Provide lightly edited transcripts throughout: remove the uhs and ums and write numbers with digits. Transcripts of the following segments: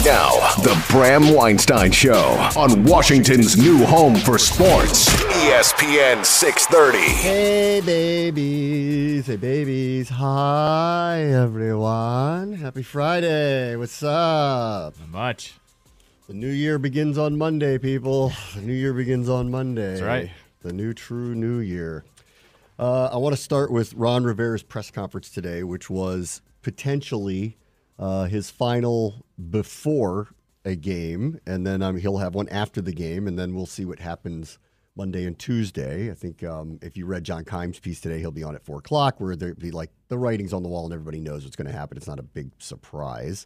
Now, the Bram Weinstein Show on Washington's new home for sports, ESPN 630. Hey, babies. Hey, babies. Hi, everyone. Happy Friday. What's up? Not much. The new year begins on Monday, people. The new year begins on Monday. That's right. The new true new year. I want to start with Ron Rivera's press conference today, which was potentially his final before a game, and then he'll have one after the game, and then we'll see what happens Monday and Tuesday. I think if you read John Keim's piece today, he'll be on at 4 o'clock, where there'll be like the writing's on the wall and everybody knows what's going to happen. It's not a big surprise.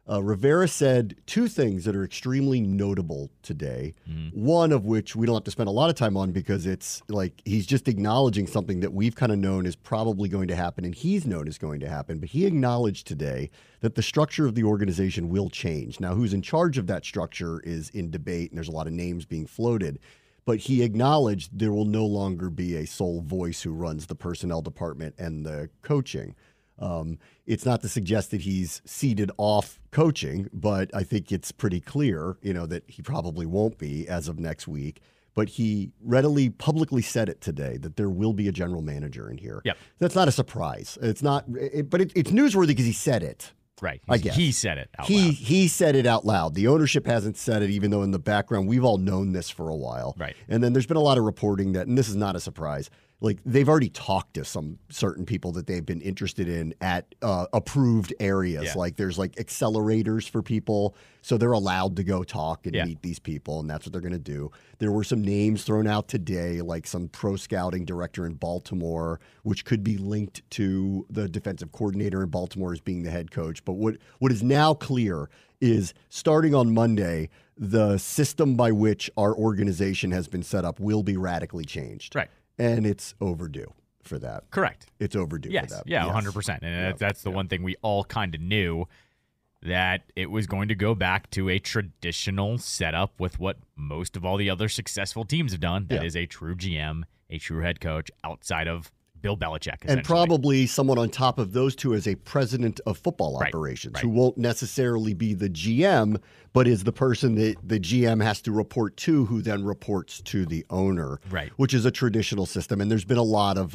Rivera said two things that are extremely notable today, one of which we don't have to spend a lot of time on because it's like he's just acknowledging something that we've kind of known is probably going to happen and he's known is going to happen. But he acknowledged today that the structure of the organization will change. Now, who's in charge of that structure is in debate, and there's a lot of names being floated. But he acknowledged there will no longer be a sole voice who runs the personnel department and the coaching. It's not to suggest that he's ceded off coaching, but I think it's pretty clear, that he probably won't be as of next week. But he readily publicly said it today that there will be a general manager in here. Yep. That's not a surprise. It's not, but it's newsworthy because he said it. Right. I guess. He said it out loud. He said it out loud. The ownership hasn't said it, even though in the background we've all known this for a while. Right. And then there's been a lot of reporting that, and this is not a surprise, like they've already talked to some certain people that they've been interested in at approved areas. Yeah. Like there's like accelerators for people. So they're allowed to go talk and meet these people, and that's what they're going to do. There were some names thrown out today, like some pro scouting director in Baltimore, which could be linked to the defensive coordinator in Baltimore as being the head coach. But what is now clear is starting on Monday, the system by which our organization has been set up will be radically changed. Right. And it's overdue for that. Correct. It's overdue for that. Yeah, yes. 100%. And that's the one thing we all kind of knew, that it was going to go back to a traditional setup with what most of all the other successful teams have done. That is a true GM, a true head coach outside of Bill Belichick, and probably someone on top of those two as a president of football operations who won't necessarily be the GM, but is the person that the GM has to report to, who then reports to the owner, which is a traditional system. And there's been a lot of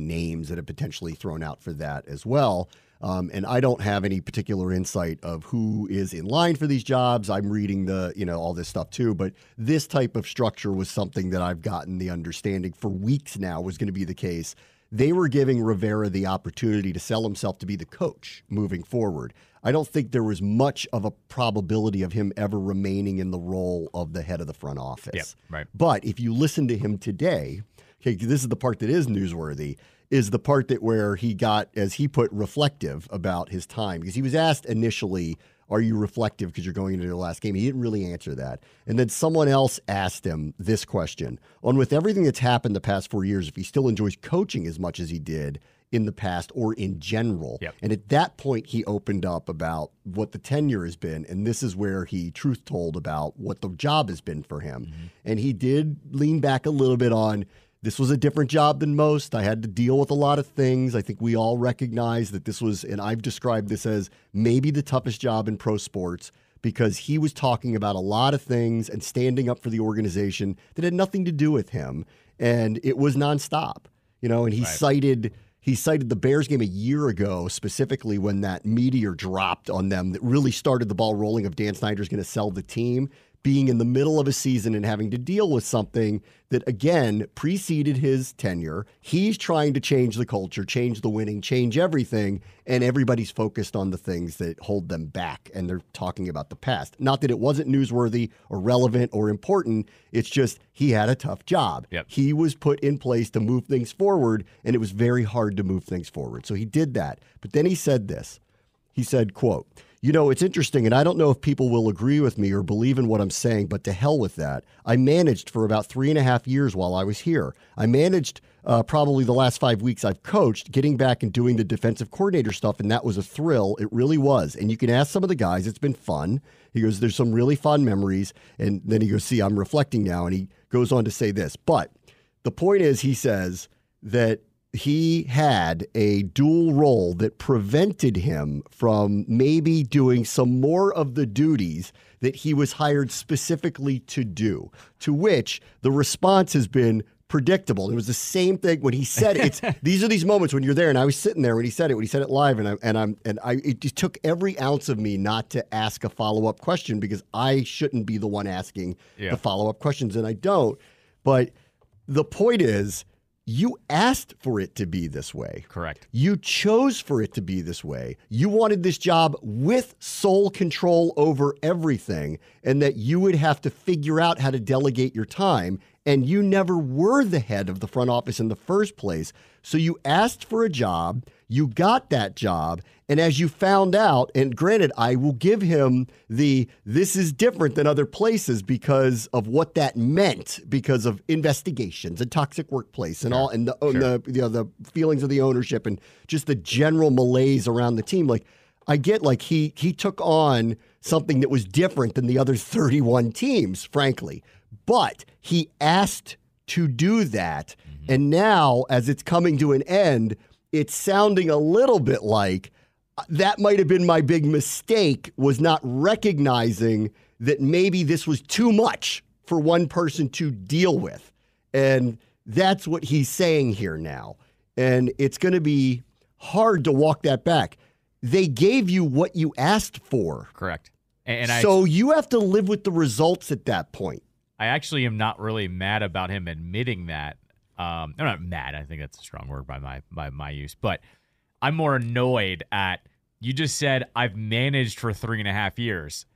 names that have potentially thrown out for that as well. And I don't have any particular insight of who is in line for these jobs. I'm reading all this stuff too, but this type of structure was something that I've gotten the understanding for weeks now was going to be the case. They were giving Rivera the opportunity to sell himself to be the coach moving forward. I don't think there was much of a probability of him ever remaining in the role of the head of the front office. Yep, right. But if you listen to him today, okay, this is the part that is newsworthy, is the part that where he got, as he put, reflective about his time. Because he was asked initially, are you reflective because you're going into your last game? He didn't really answer that. And then someone else asked him this question. With everything that's happened the past 4 years, if he still enjoys coaching as much as he did in the past or in general. Yep. And at that point, he opened up about what the tenure has been. And this is where he truth told about what the job has been for him. Mm-hmm. And he did lean back a little bit on, this was a different job than most. I had to deal with a lot of things. I think we all recognize that this was, and I've described this as maybe the toughest job in pro sports, because he was talking about a lot of things and standing up for the organization that had nothing to do with him. And it was nonstop, and he cited the Bears game a year ago, specifically when that meteor dropped on them that really started the ball rolling of Dan Snyder's going to sell the team, being in the middle of a season and having to deal with something that, again, preceded his tenure. He's trying to change the culture, change the winning, change everything, and everybody's focused on the things that hold them back, and they're talking about the past. Not that it wasn't newsworthy or relevant or important. It's just he had a tough job. Yep. He was put in place to move things forward, and it was very hard to move things forward. So he did that. But then he said this. He said, quote, it's interesting, and I don't know if people will agree with me or believe in what I'm saying, but to hell with that. I managed for about 3.5 years while I was here. I managed probably the last 5 weeks I've coached, getting back and doing the defensive coordinator stuff, and that was a thrill. It really was. And you can ask some of the guys. It's been fun. He goes, there's some really fun memories. And then he goes, see, I'm reflecting now. And he goes on to say this. But the point is, he says that he had a dual role that prevented him from maybe doing some more of the duties that he was hired specifically to do, to which the response has been predictable. It was the same thing when he said it. These are these moments when you're there, and I was sitting there when he said it live, it just took every ounce of me not to ask a follow-up question because I shouldn't be the one asking the follow-up questions, and I don't. But the point is, you asked for it to be this way. Correct. You chose for it to be this way. You wanted this job with sole control over everything, and that you would have to figure out how to delegate your time. And you never were the head of the front office in the first place. So you asked for a job, you got that job, and as you found out, and granted, I will give him this is different than other places because of what that meant, because of investigations and toxic workplace and all, and the feelings of the ownership and just the general malaise around the team. Like, I get like he took on something that was different than the other 31 teams, frankly. But he asked to do that, and now, as it's coming to an end, it's sounding a little bit like that might have been my big mistake, was not recognizing that maybe this was too much for one person to deal with. And that's what he's saying here now. And it's going to be hard to walk that back. They gave you what you asked for. Correct. So you have to live with the results at that point. I actually am not really mad about him admitting that. I'm not mad. I think that's a strong word by my use. But I'm more annoyed at, you just said I've managed for 3.5 years.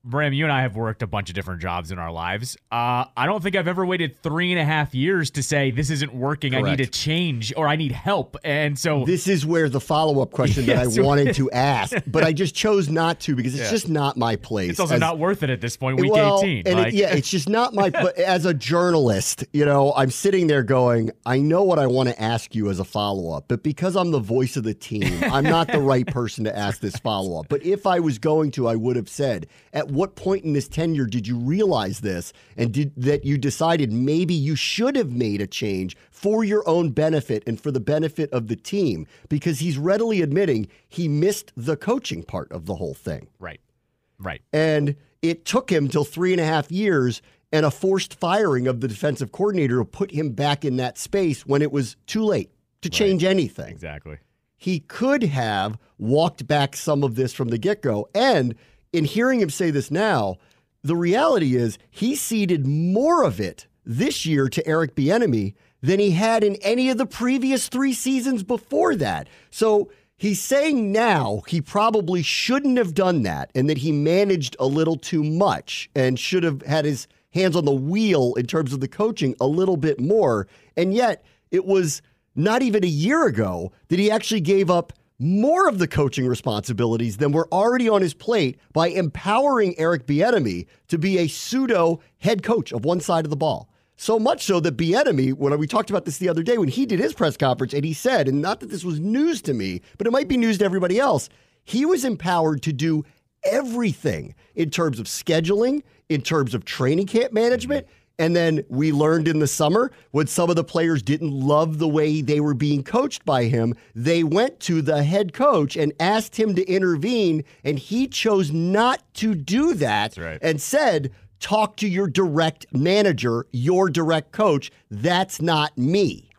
Bram, you and I have worked a bunch of different jobs in our lives. I don't think I've ever waited 3.5 years to say this isn't working. Correct. I need a change or I need help. And so this is where the follow-up question that I wanted to ask, but I just chose not to because it's just not my place. It's also not worth it at this point. Week 18. And it's just not my. But as a journalist, I'm sitting there going, I know what I want to ask you as a follow-up, but because I'm the voice of the team, I'm not the right person to ask this follow-up. But if I was going to, I would have said, at what point in this tenure did you realize this and that you decided maybe you should have made a change for your own benefit and for the benefit of the team? Because he's readily admitting he missed the coaching part of the whole thing. Right. And it took him till 3.5 years and a forced firing of the defensive coordinator to put him back in that space when it was too late to change anything. Exactly. He could have walked back some of this from the get-go. And in hearing him say this now, the reality is he ceded more of it this year to Eric Bieniemy than he had in any of the previous 3 seasons before that. So he's saying now he probably shouldn't have done that and that he managed a little too much and should have had his hands on the wheel in terms of the coaching a little bit more. And yet it was not even a year ago that he actually gave up more of the coaching responsibilities than were already on his plate by empowering Eric Bieniemy to be a pseudo head coach of one side of the ball. So much so that Bieniemy, when we talked about this the other day, when he did his press conference, and he said, and not that this was news to me, but it might be news to everybody else, he was empowered to do everything in terms of scheduling, in terms of training camp management. And then we learned in the summer when some of the players didn't love the way they were being coached by him, they went to the head coach and asked him to intervene, and he chose not to do that. That's right. And said, talk to your direct manager, your direct coach. That's not me.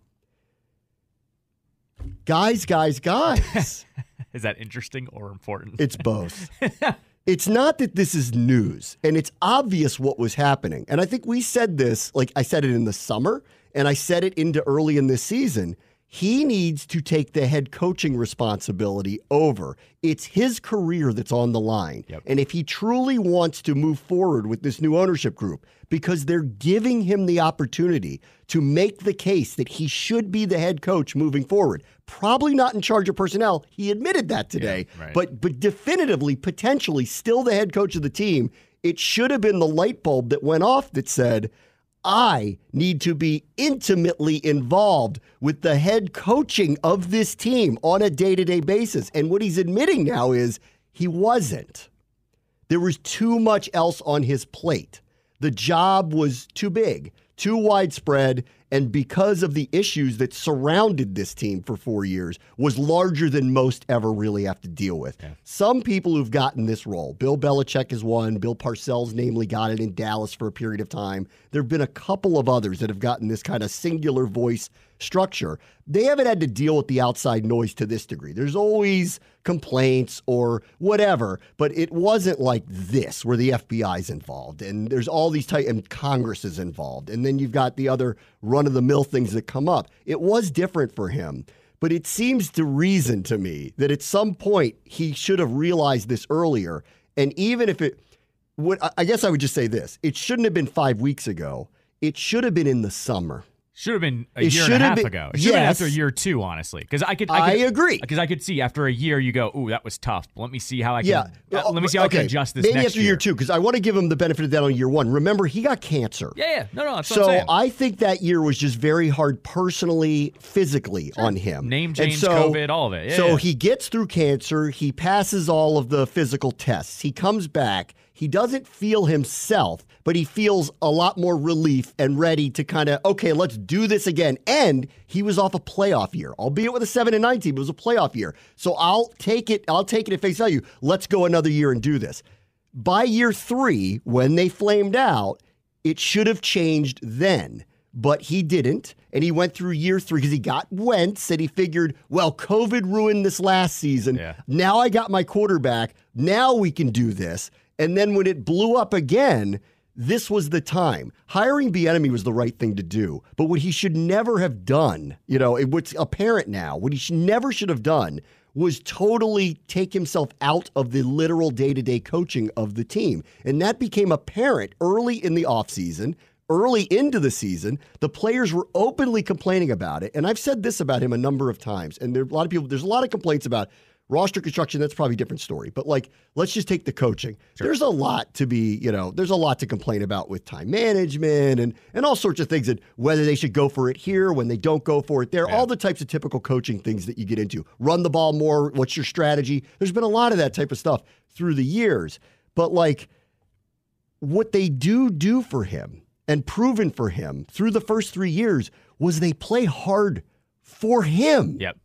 Guys. Is that interesting or important? It's both. It's not that this is news, and it's obvious what was happening. And I think we said this, like I said it in the summer, and I said it into early in this season. He needs to take the head coaching responsibility over. It's his career that's on the line. Yep. And if he truly wants to move forward with this new ownership group, because they're giving him the opportunity to make the case that he should be the head coach moving forward, probably not in charge of personnel. He admitted that today, right. but definitively, potentially still the head coach of the team. It should have been the light bulb that went off that said, I need to be intimately involved with the head coaching of this team on a day-to-day basis. And what he's admitting now is he wasn't. There was too much else on his plate. The job was too big, too widespread, and because of the issues that surrounded this team for 4 years, was larger than most ever really have to deal with. Yeah. Some people who've gotten this role, Bill Belichick is one, Bill Parcells namely got it in Dallas for a period of time. There have been a couple of others that have gotten this kind of singular voice structure. They haven't had to deal with the outside noise to this degree. There's always complaints or whatever, but it wasn't like this where the FBI's involved and there's all these and Congress is involved. And then you've got the other run-of-the-mill things that come up. It was different for him, but it seems to reason to me that at some point he should have realized this earlier. And even if it would, I guess I would just say this, it shouldn't have been 5 weeks ago. It should have been in the summer. Should have been a year and a half ago. It should have been after year 2, honestly. Because I agree. Because I could see after a year, you go, "Ooh, that was tough. Let me see how I can. Let me see how I can adjust this." Maybe next after year 2, because I want to give him the benefit of that on year 1. Remember, he got cancer. Yeah. No. That's what I'm saying. So I think that year was just very hard personally, physically on him. Name change, COVID, all of it. So he gets through cancer. He passes all of the physical tests. He comes back. He doesn't feel himself, but he feels a lot more relief and ready to kind of, okay, let's do this again. And he was off a playoff year, albeit with a 7-9 team. It was a playoff year. So I'll take it at face value. Let's go another year and do this. By year 3, when they flamed out, it should have changed then. But he didn't, and he went through year 3 because he got Wentz, and he figured, well, COVID ruined this last season. Yeah. Now I got my quarterback. Now we can do this. And then when it blew up again, this was the time. Hiring Bieniemy was the right thing to do. But what he should never have done, what's apparent now, what he never should have done was totally take himself out of the literal day-to-day coaching of the team. And that became apparent early in the offseason, early into the season. The players were openly complaining about it. And I've said this about him a number of times. And there's a lot of complaints about roster construction. That's probably a different story. But let's just take the coaching. Sure. There's a lot to there's a lot to complain about with time management and all sorts of things, and whether they should go for it here when they don't go for it there. Yeah. All the types of typical coaching things that you get into. Run the ball more. What's your strategy? There's been a lot of that type of stuff through the years. But what they do for him and proven for him through the first 3 years was they play hard for him. Yep.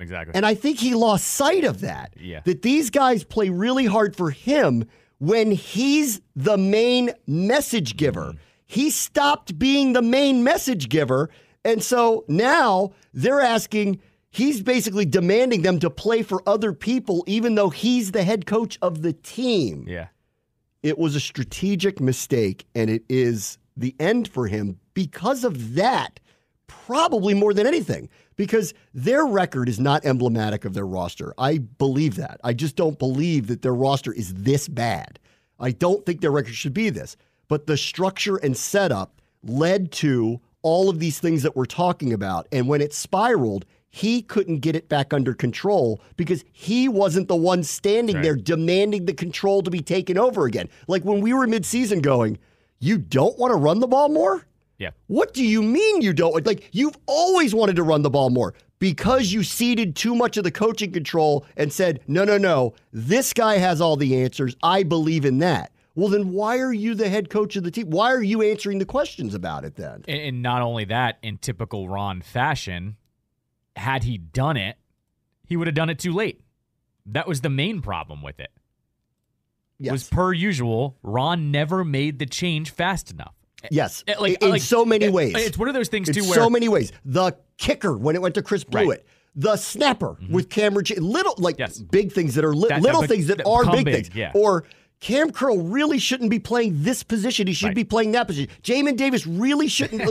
Exactly. And I think he lost sight of that. Yeah. That these guys play really hard for him when he's the main message giver. Mm-hmm. He stopped being the main message giver. And so now they're he's basically demanding them to play for other people, even though he's the head coach of the team. Yeah. It was a strategic mistake, and it is the end for him because of that, probably more than anything. Because their record is not emblematic of their roster. I believe that. I just don't believe that their roster is this bad. I don't think their record should be this. But the structure and setup led to all of these things that we're talking about. And when it spiraled, he couldn't get it back under control because he wasn't the one standing there demanding the control to be taken over again. Like when we were midseason going, you don't want to run the ball more? Yeah. What do you mean you don't? You've always wanted to run the ball more because you ceded too much of the coaching control and said, no, this guy has all the answers. I believe in that. Well, then why are you the head coach of the team? Why are you answering the questions about it then? And not only that, in typical Ron fashion, had he done it, he would have done it too late. That was the main problem with it. Yes. Was per usual, Ron never made the change fast enough. Yes, in so many ways. It's one of those things, too, in where... so many ways. The kicker, when it went to Chris Blewett. The snapper with Cameron... Big things that are... little things that are big things. Yeah. Or Cam Curl really shouldn't be playing this position. He should be playing that position. Jamin Davis really shouldn't...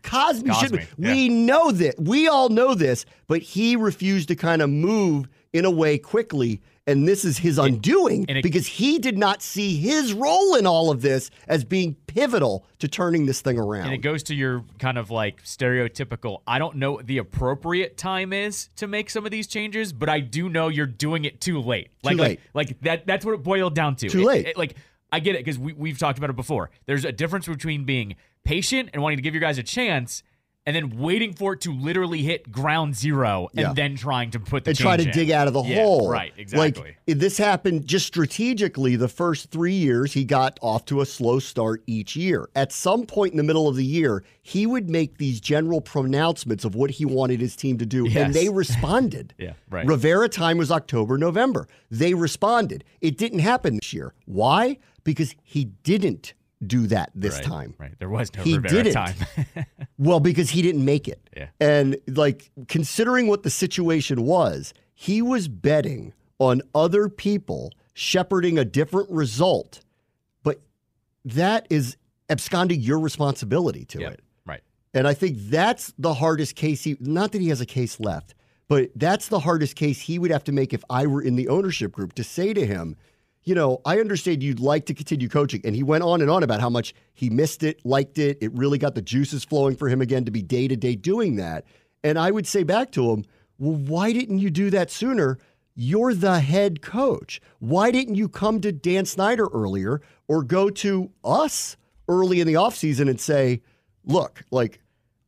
Cosby shouldn't... Yeah. We know that. We all know this. But he refused to kind of move in a way quickly. And this is his undoing because he did not see his role in all of this as being pivotal to turning this thing around. And it goes to your kind of stereotypical, I don't know what the appropriate time is to make some of these changes, but I do know you're doing it too late. Too late. That's what it boiled down to. Too late. I get it because we've talked about it before. There's a difference between being patient and wanting to give your guys a chance and then waiting for it to literally hit ground zero and then trying to put the and change try to in. dig out of the hole. Right, exactly. Like, this happened just strategically the first 3 years. He got off to a slow start each year. At some point in the middle of the year, he would make these general pronouncements of what he wanted his team to do, and they responded. Rivera time was October, November. They responded. It didn't happen this year. Why? Because he didn't do that this time. Right. There was no Rivera time. Well, because he didn't make it. Yeah. And like, considering what the situation was, he was betting on other people shepherding a different result. But that is absconding your responsibility to it. Right. And I think that's the hardest case. Not that he has a case left, but that's the hardest case he would have to make if I were in the ownership group, to say to him, you know, I understand you'd like to continue coaching. And he went on and on about how much he missed it, liked it. It really got the juices flowing for him again to be day-to-day doing that. And I would say back to him, well, why didn't you do that sooner? You're the head coach. Why didn't you come to Dan Snyder earlier or go to us early in the offseason and say, look, like,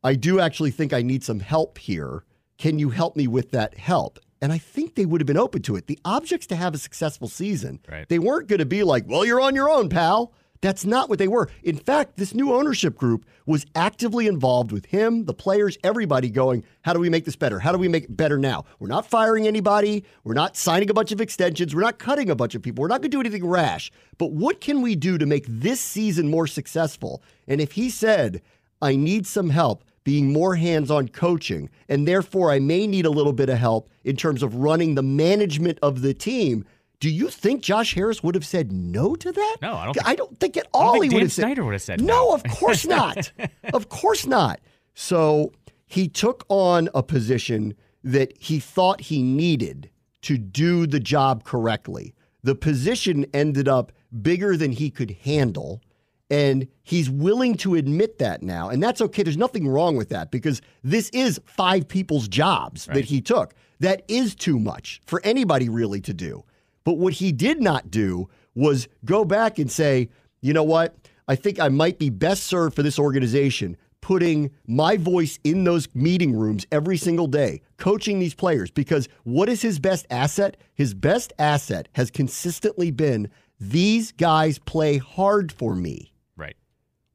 I do actually think I need some help here. Can you help me with that help? And I think they would have been open to it. The objects to have a successful season, they weren't going to be like, well, you're on your own, pal. That's not what they were. In fact, this new ownership group was actively involved with him, the players, everybody going, how do we make this better? How do we make it better now? We're not firing anybody. We're not signing a bunch of extensions. We're not cutting a bunch of people. We're not going to do anything rash. But what can we do to make this season more successful? And if he said, I need some help being more hands-on coaching, and therefore I may need a little bit of help in terms of running the management of the team, do you think Josh Harris would have said no to that? No, I don't think at all he would have said. Snyder would have said no. No, of course not. Of course not. So he took on a position that he thought he needed to do the job correctly. The position ended up bigger than he could handle. And he's willing to admit that now. And that's okay. There's nothing wrong with that, because this is 5 people's jobs that he took. That is too much for anybody really to do. But what he did not do was go back and say, you know what? I think I might be best served for this organization putting my voice in those meeting rooms every single day, coaching these players. Because what is his best asset? His best asset has consistently been, these guys play hard for me.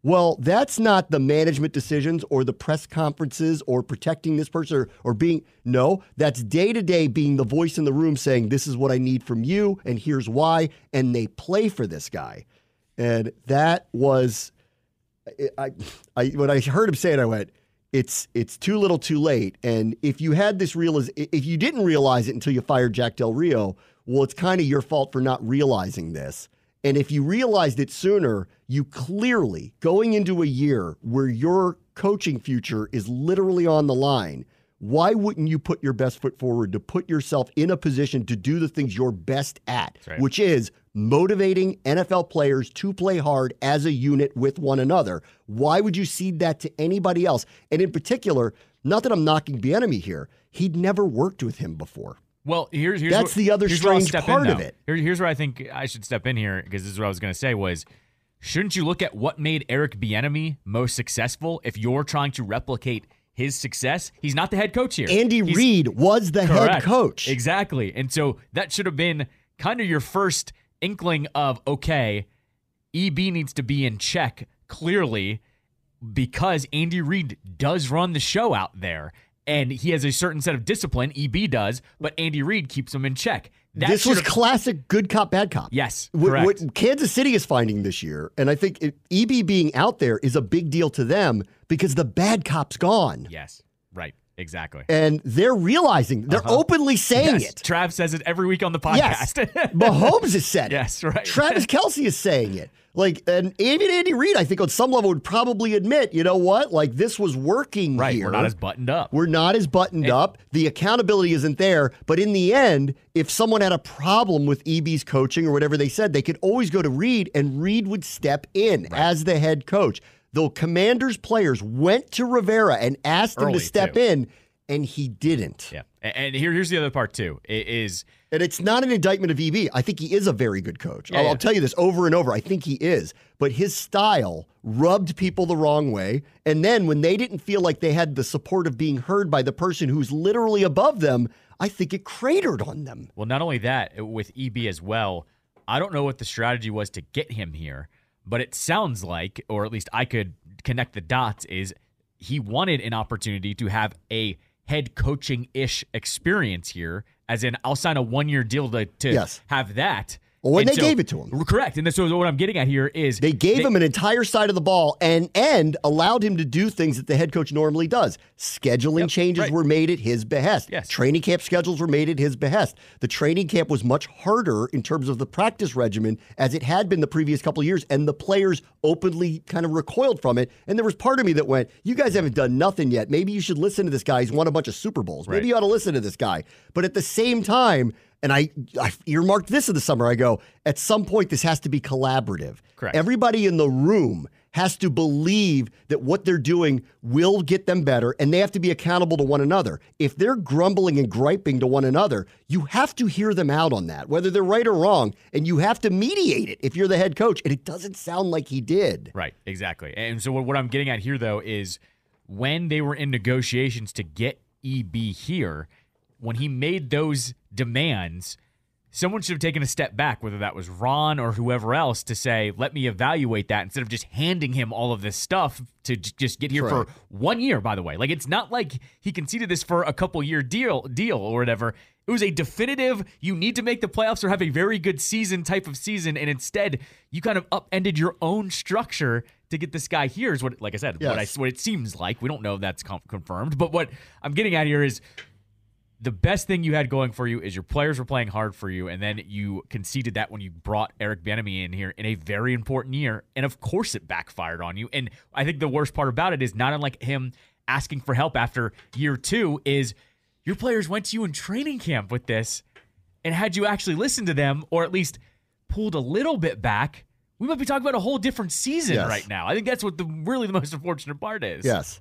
Well, that's not the management decisions or the press conferences or protecting this person or being, no, that's day-to-day being the voice in the room saying, this is what I need from you and here's why, and they play for this guy. And that was, when I heard him say it, I went, it's too little too late. And if you had this if you didn't realize it until you fired Jack Del Rio, well, it's kind of your fault for not realizing this. And if you realized it sooner, you clearly, going into a year where your coaching future is literally on the line, why wouldn't you put your best foot forward to put yourself in a position to do the things you're best at, which is motivating NFL players to play hard as a unit with one another? Why would you cede that to anybody else? And in particular, not that I'm knocking Bieniemy here, he'd never worked with him before. Well, here's that's the other strange part of it. Here's where I think I should step in here, because this is what I was going to say was, shouldn't you look at what made Eric Bieniemy most successful if you're trying to replicate his success? He's not the head coach here. Andy Reid was the head coach. Exactly. And so that should have been kind of your first inkling of, okay, EB needs to be in check clearly, because Andy Reid does run the show out there. And he has a certain set of discipline, EB does, but Andy Reid keeps him in check. This was classic good cop, bad cop. Yes, correct. What Kansas City is finding this year, and I think EB being out there is a big deal to them because the bad cop's gone. Yes, right, exactly. And they're realizing, they're openly saying it. Trav says it every week on the podcast. Yes. Mahomes has said it. Yes, right. Travis Kelce is saying it. Like, and even Andy Reid, I think on some level would probably admit, you know what? Like, this was working here. We're not as buttoned up. We're not as buttoned up. The accountability isn't there. But in the end, if someone had a problem with EB's coaching or whatever they said, they could always go to Reid, and Reid would step in as the head coach. The Commanders players went to Rivera and asked him to step in, and he didn't. Yeah. And here's the other part, too, is And it's not an indictment of EB. I think he is a very good coach. Yeah, I'll tell you this over and over. I think he is. But his style rubbed people the wrong way. And then when they didn't feel like they had the support of being heard by the person who's literally above them, I think it cratered on them. Well, not only that, with EB as well, I don't know what the strategy was to get him here, but it sounds like, or at least I could connect the dots, is he wanted an opportunity to have a head coaching-ish experience here, as in I'll sign a one-year deal to have that. Well, when they gave it to him. Correct. And so what I'm getting at here is they gave him an entire side of the ball and allowed him to do things that the head coach normally does. Scheduling changes were made at his behest. Yes. Training camp schedules were made at his behest. The training camp was much harder in terms of the practice regimen as it had been the previous couple of years, and the players openly kind of recoiled from it. And there was part of me that went, you guys haven't done nothing yet. Maybe you should listen to this guy. He's won a bunch of Super Bowls. Maybe you ought to listen to this guy. But at the same time, and I earmarked this in the summer. I go, at some point, this has to be collaborative. Correct. Everybody in the room has to believe that what they're doing will get them better, and they have to be accountable to one another. If they're grumbling and griping to one another, you have to hear them out on that, whether they're right or wrong, and you have to mediate it if you're the head coach, and it doesn't sound like he did. Right, exactly. And so what I'm getting at here, though, is when they were in negotiations to get EB here, when he made those demands, someone should have taken a step back, whether that was Ron or whoever else, to say, let me evaluate that instead of just handing him all of this stuff to just get here for 1 year, by the way. Like, it's not like he conceded this for a couple-year deal or whatever. It was a definitive, you need to make the playoffs or have a very good season type of season, and instead you kind of upended your own structure to get this guy here is what, like I said, what it seems like. We don't know if that's confirmed, but what I'm getting at here is the best thing you had going for you is your players were playing hard for you, and then you conceded that when you brought Eric Bieniemy in here in a very important year, and of course it backfired on you. And I think the worst part about it is not unlike him asking for help after year 2 is your players went to you in training camp with this, and had you actually listened to them or at least pulled a little bit back, we might be talking about a whole different season right now. I think that's what really the most unfortunate part is. Yes.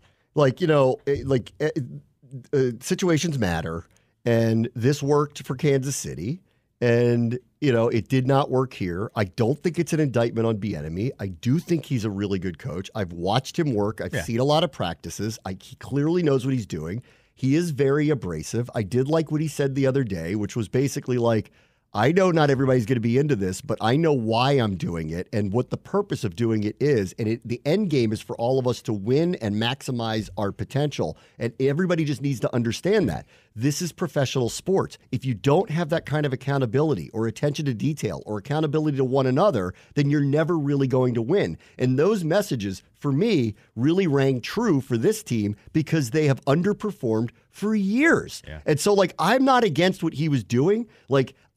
Situations matter, and this worked for Kansas City, and it did not work here. I don't think it's an indictment on Bieniemy. I do think he's a really good coach. I've watched him work. I've seen a lot of practices. He clearly knows what he's doing. He is very abrasive. I did like what he said the other day, which was basically like, I know not everybody's going to be into this, but I know why I'm doing it and what the purpose of doing it is. And the end game is for all of us to win and maximize our potential. And everybody just needs to understand that. This is professional sports. If you don't have that kind of accountability or attention to detail or accountability to one another, then you're never really going to win. And those messages, for me, really rang true for this team because they have underperformed for years. Yeah. And so, I'm not against what he was doing.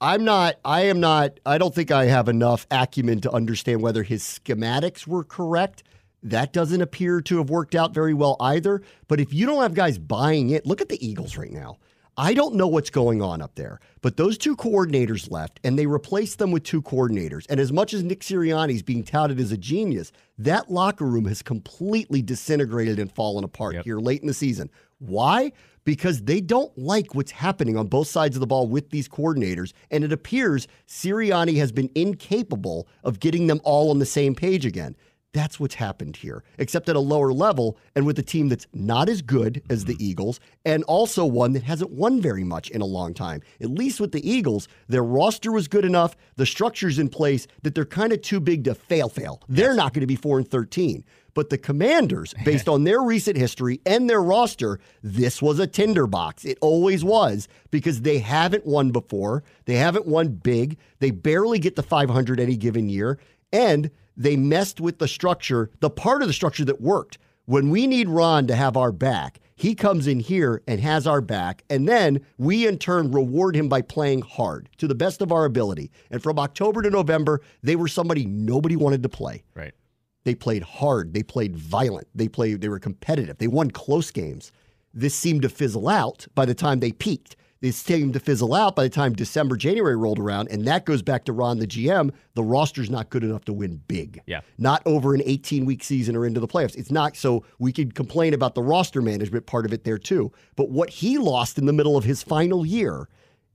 I don't think I have enough acumen to understand whether his schematics were correct. That doesn't appear to have worked out very well either. But if you don't have guys buying it, look at the Eagles right now. I don't know what's going on up there, but those 2 coordinators left, and they replaced them with 2 coordinators. And as much as Nick Sirianni is being touted as a genius, that locker room has completely disintegrated and fallen apart here late in the season. Why? Because they don't like what's happening on both sides of the ball with these coordinators, and it appears Sirianni has been incapable of getting them all on the same page again. That's what's happened here, except at a lower level and with a team that's not as good as the Eagles and also one that hasn't won very much in a long time. At least with the Eagles, their roster was good enough, the structure's in place that they're kind of too big to fail. They're not going to be 4-13. But the Commanders, based on their recent history and their roster, this was a tinderbox. It always was because they haven't won before. They haven't won big. They barely get to 500 any given year. And they messed with the structure, the part of the structure that worked. When we need Ron to have our back, he comes in here and has our back, and then we in turn reward him by playing hard to the best of our ability. And from October to November, they were somebody nobody wanted to play. Right. They played hard. They played violent. They were competitive. They won close games. This seemed to fizzle out by the time they peaked. This seemed to fizzle out by the time December, January rolled around, and that goes back to Ron, the GM. The roster's not good enough to win big. Yeah. Not over an 18-week season or into the playoffs. It's not, so we could complain about the roster management part of it there too. But what he lost in the middle of his final year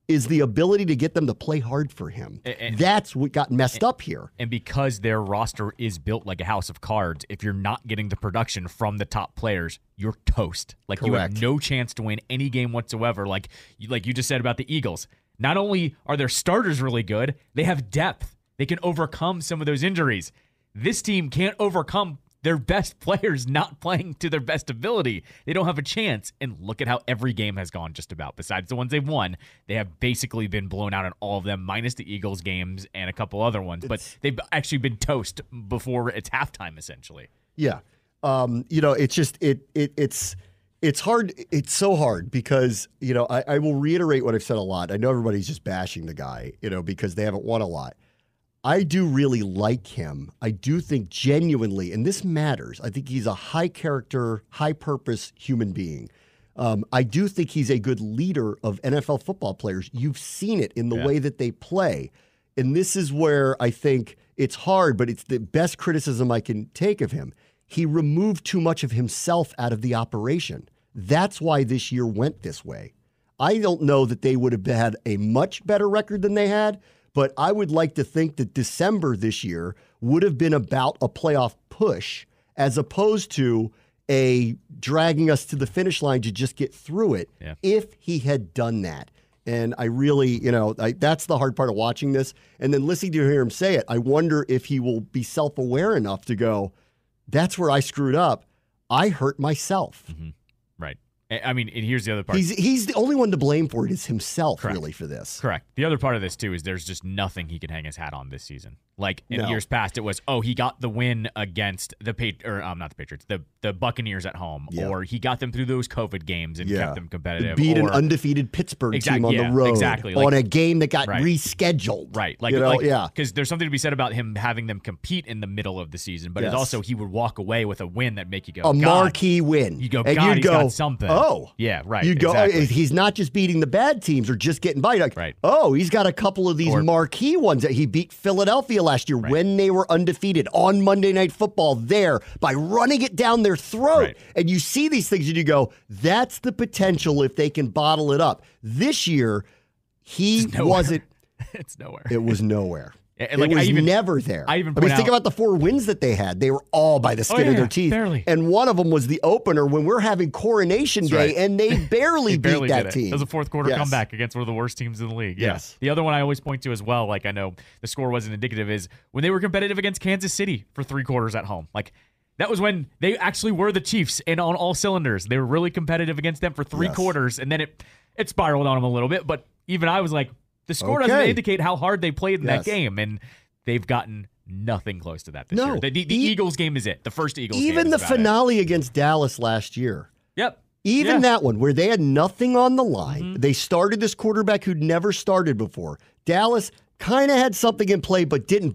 is the ability to get them to play hard for him. That's what got messed up here. And because their roster is built like a house of cards, if you're not getting the production from the top players, you're toast. Like, Correct. you have no chance to win any game whatsoever. Like you just said about the Eagles. Not only are their starters really good, they have depth. They can overcome some of those injuries. This team can't overcome their best players not playing to their best ability. They don't have a chance. And look at how every game has gone just about. Besides the ones they've won, they have basically been blown out in all of them, minus the Eagles games and a couple other ones. But they've actually been toast before it's halftime, essentially. Yeah. It's just, it's hard. It's so hard because, I will reiterate what I've said a lot. I know everybody's just bashing the guy, because they haven't won a lot. I do really like him. I do think genuinely, and this matters, I think he's a high character, high purpose human being. I do think he's a good leader of NFL football players. You've seen it in the way that they play. And this is where I think it's hard, but it's the best criticism I can take of him. He removed too much of himself out of the operation. That's why this year went this way. I don't know that they would have had a much better record than they had, but I would like to think that December this year would have been about a playoff push as opposed to a dragging us to the finish line to just get through it if he had done that. And I really, that's the hard part of watching this. And then listening to hear him say it, I wonder if he will be self-aware enough to go, that's where I screwed up. I hurt myself. Mm-hmm. Right. I mean, and here's the other part. He's the only one to blame for it is himself, Correct. Really, for this. Correct. The other part of this, too, is there's just nothing he can hang his hat on this season. Like, in years past, it was, he got the win against the not the Patriots, the Buccaneers at home. Yeah. Or he got them through those COVID games and kept them competitive. Beat an undefeated Pittsburgh team on the road. Exactly. On a game that got rescheduled. Right. Because there's something to be said about him having them compete in the middle of the season, but it's also he would walk away with a win that make you go, a marquee win. You go, and God, he's got something. Oh. Yeah, right. You go, exactly. He's not just beating the bad teams or just getting by. Like, right. He's got a couple of these marquee ones that he beat Philadelphia last year when they were undefeated on Monday Night Football there by running it down their throat. Right. And you see these things and you go, that's the potential if they can bottle it up. This year, he wasn't. It's nowhere. It was nowhere. And it was never there. Think about the 4 wins that they had. They were all by the skin of their teeth. Barely. And one of them was the opener when we're having Coronation Day, and they barely beat that team. It was a fourth quarter comeback against one of the worst teams in the league. Yes. The other one I always point to as well, like I know the score wasn't indicative, is when they were competitive against Kansas City for 3 quarters at home. Like, that was when they actually were the Chiefs and on all cylinders. They were really competitive against them for 3 quarters, and then it spiraled on them a little bit. But even I was like, the score doesn't indicate how hard they played in that game, and they've gotten nothing close to that this year. The Eagles game is it. The first Eagles game. Even the finale against Dallas last year. Yep. Even that one where they had nothing on the line. Mm-hmm. They started this quarterback who'd never started before. Dallas kind of had something in play, but did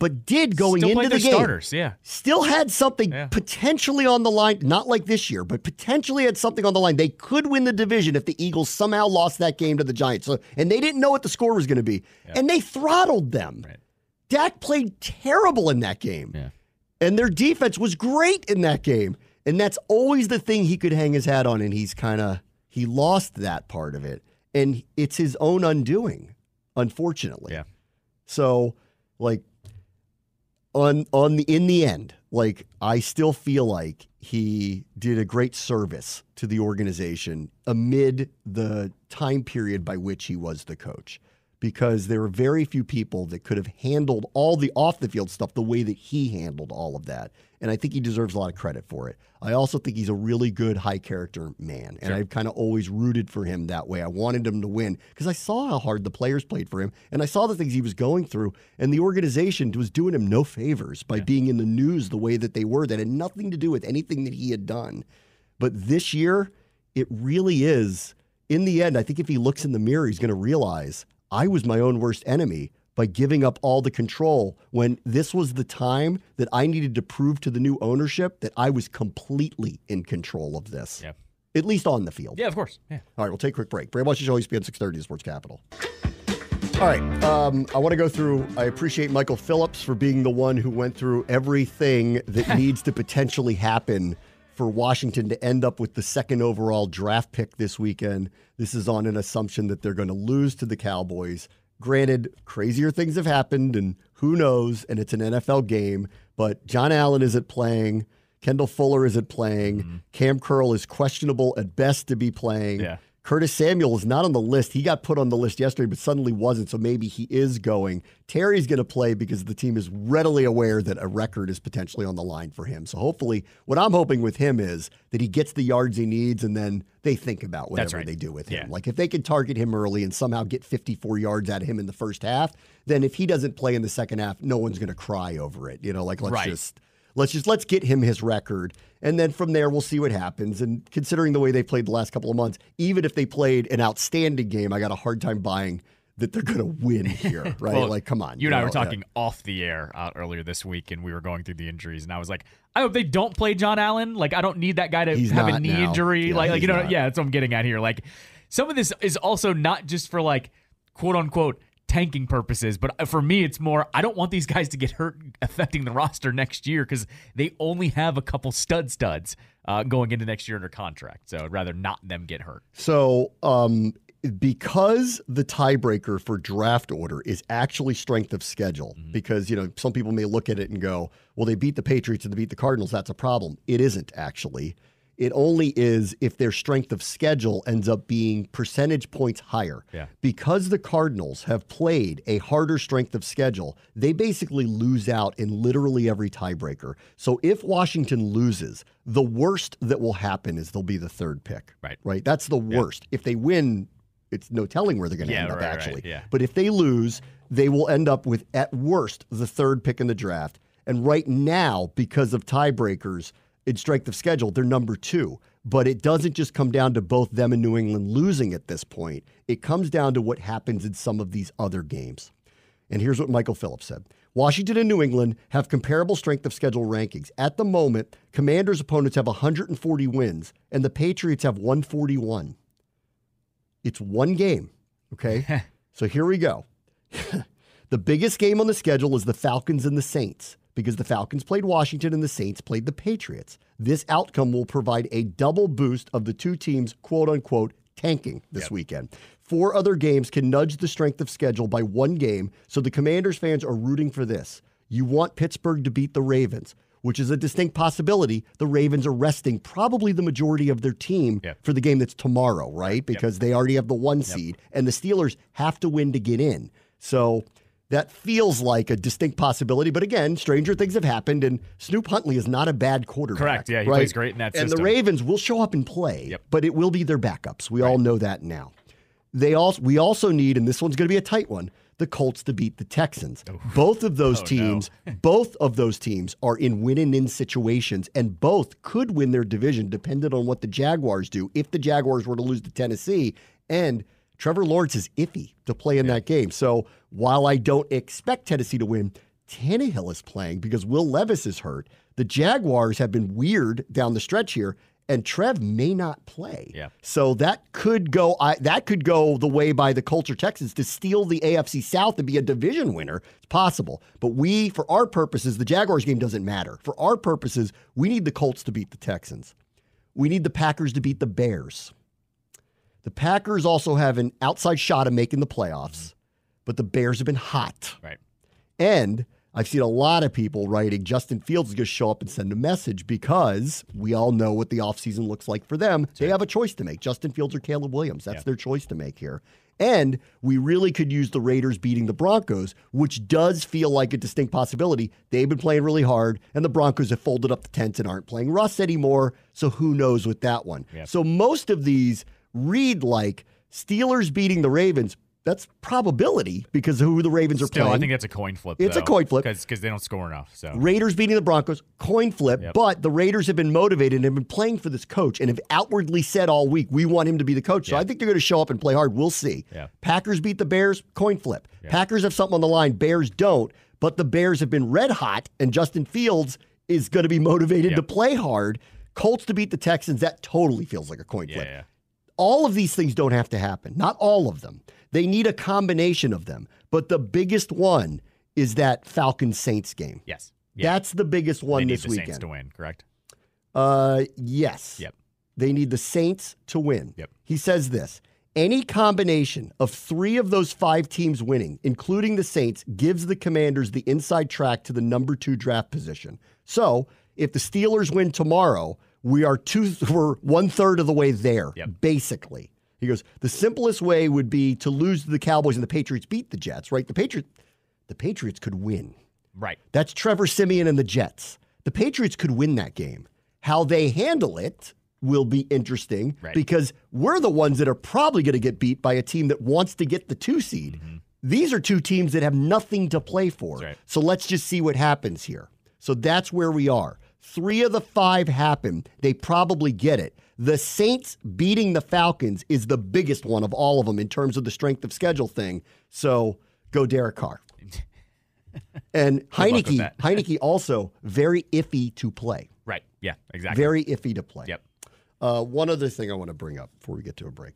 going Still into the game. Starters, Still had something potentially on the line, not like this year, but potentially had something on the line. They could win the division if the Eagles somehow lost that game to the Giants. And they didn't know what the score was going to be. Yeah. And they throttled them. Right. Dak played terrible in that game. Yeah. And their defense was great in that game. And that's always the thing he could hang his hat on, and he lost that part of it. And it's his own undoing, unfortunately. Yeah. So, like, in the end, like, I still feel like he did a great service to the organization amid the time period by which he was the coach, because there are very few people that could have handled all the off-the-field stuff the way that he handled all of that. And I think he deserves a lot of credit for it. I also think he's a really good, high-character man, and I've kind of always rooted for him that way. I wanted him to win because I saw how hard the players played for him, and I saw the things he was going through, and the organization was doing him no favors by being in the news the way that they were. That had nothing to do with anything that he had done. But this year, it really is, in the end, I think if he looks in the mirror, he's going to realize, I was my own worst enemy by giving up all the control when this was the time that I needed to prove to the new ownership that I was completely in control of this. Yeah. At least on the field. Yeah, of course. Yeah. All right, we'll take a quick break. Bram and Callow, ESPN 630, the Sports Capital. All right, I want to go through, I appreciate Michael Phillips for being the one who went through everything that needs to potentially happen for Washington to end up with the second overall draft pick this weekend. This is on an assumption that they're going to lose to the Cowboys. Granted, crazier things have happened, and who knows, and it's an NFL game, but John Allen isn't playing. Kendall Fuller isn't playing. Cam Curl is questionable at best to be playing. Yeah. Curtis Samuel is not on the list. He got put on the list yesterday, but suddenly wasn't, so maybe he is going. Terry's going to play because the team is readily aware that a record is potentially on the line for him. So hopefully, what I'm hoping with him is that he gets the yards he needs, and then they think about whatever they do with him. Yeah. Like if they can target him early and somehow get 54 yards out of him in the first half, then if he doesn't play in the second half, no one's going to cry over it. Let's get him his record, and then from there we'll see what happens. And considering the way they played the last couple of months, even if they played an outstanding game, I got a hard time buying that they're going to win here, right? Well, come on. You and I were talking off the air earlier this week, and we were going through the injuries, and I was like, I hope they don't play John Allen. Like, I don't need that guy to have a knee injury. Yeah, that's what I'm getting at here. Like, some of this is also not just for like quote unquote tanking purposes, but for me it's more I don't want these guys to get hurt affecting the roster next year because they only have a couple studs going into next year under contract, so I'd rather not them get hurt. So because the tiebreaker for draft order is actually strength of schedule, because some people may look at it and go, well, they beat the Patriots and they beat the Cardinals, that's a problem. It isn't actually. It only is if their strength of schedule ends up being percentage points higher. Yeah. Because the Cardinals have played a harder strength of schedule, they basically lose out in literally every tiebreaker. So if Washington loses, the worst that will happen is they'll be the third pick. Right? That's the worst. If they win, it's no telling where they're going to end up, actually. Right, yeah. But if they lose, they will end up with, at worst, the third pick in the draft. And right now, because of tiebreakers, in strength of schedule, they're number 2. But it doesn't just come down to both them and New England losing at this point. It comes down to what happens in some of these other games. And here's what Michael Phillips said. Washington and New England have comparable strength of schedule rankings. At the moment, Commanders' opponents have 140 wins, and the Patriots have 141. It's one game, okay? So here we go. The biggest game on the schedule is the Falcons and the Saints, because the Falcons played Washington and the Saints played the Patriots. This outcome will provide a double boost of the two teams, quote-unquote, tanking this weekend. 4 other games can nudge the strength of schedule by 1 game, so the Commanders fans are rooting for this. You want Pittsburgh to beat the Ravens, which is a distinct possibility. The Ravens are resting probably the majority of their team for the game that's tomorrow, right? Because they already have the 1 seed, and the Steelers have to win to get in. So that feels like a distinct possibility. But again, stranger things have happened, and Snoop Huntley is not a bad quarterback. Correct, yeah, he plays great in that system. And the Ravens will show up and play, but it will be their backups. We all know that now. We also need, and this one's going to be a tight one, the Colts to beat the Texans. Both of those teams are in win-and-in situations, and both could win their division depending on what the Jaguars do. If the Jaguars were to lose to Tennessee, and Trevor Lawrence is iffy to play in that game. So while I don't expect Tennessee to win, Tannehill is playing because Will Levis is hurt. The Jaguars have been weird down the stretch here, and Trev may not play. So that could go the way by the Colts or Texans to steal the AFC South and be a division winner. It's possible. But for our purposes, the Jaguars game doesn't matter. For our purposes, we need the Colts to beat the Texans. We need the Packers to beat the Bears. The Packers also have an outside shot of making the playoffs, but the Bears have been hot. Right. And I've seen a lot of people writing Justin Fields is going to show up and send a message because we all know what the offseason looks like for them. They have a choice to make. Justin Fields or Caleb Williams. That's their choice to make here. And we really could use the Raiders beating the Broncos, which does feel like a distinct possibility. They've been playing really hard, and the Broncos have folded up the tents and aren't playing Russ anymore, so who knows with that one. So most of these read like Steelers beating the Ravens. That's probability because of who the Ravens are playing. I think that's a coin flip. It's a coin flip. Because they don't score enough. So Raiders beating the Broncos, coin flip. But the Raiders have been motivated and have been playing for this coach and have outwardly said all week, we want him to be the coach. So I think they're going to show up and play hard. We'll see. Packers beat the Bears, coin flip. Packers have something on the line. Bears don't. But the Bears have been red hot, and Justin Fields is going to be motivated to play hard. Colts to beat the Texans, that totally feels like a coin flip. All of these things don't have to happen. Not all of them. They need a combination of them. But the biggest one is that Falcons-Saints game. Yes. That's the biggest one this weekend. They need the Saints to win, correct? Yes. Yep. They need the Saints to win. Yep. He says this. Any combination of 3 of those 5 teams winning, including the Saints, gives the Commanders the inside track to the number 2 draft position. So if the Steelers win tomorrow, we're 1/3 of the way there, basically. He goes, the simplest way would be to lose to the Cowboys and the Patriots beat the Jets, right? The Patriots could win. Right. That's Trevor Siemian and the Jets. The Patriots could win that game. How they handle it will be interesting because we're the ones that are probably going to get beat by a team that wants to get the 2 seed. Mm-hmm. These are 2 teams that have nothing to play for. Right. So let's just see what happens here. So that's where we are. 3 of the 5 happen. They probably get it. The Saints beating the Falcons is the biggest one of all of them in terms of the strength of schedule thing. So go Derek Carr. And Heineke also very iffy to play. Right. Yeah, exactly. Very iffy to play. Yep. One other thing I want to bring up before we get to a break.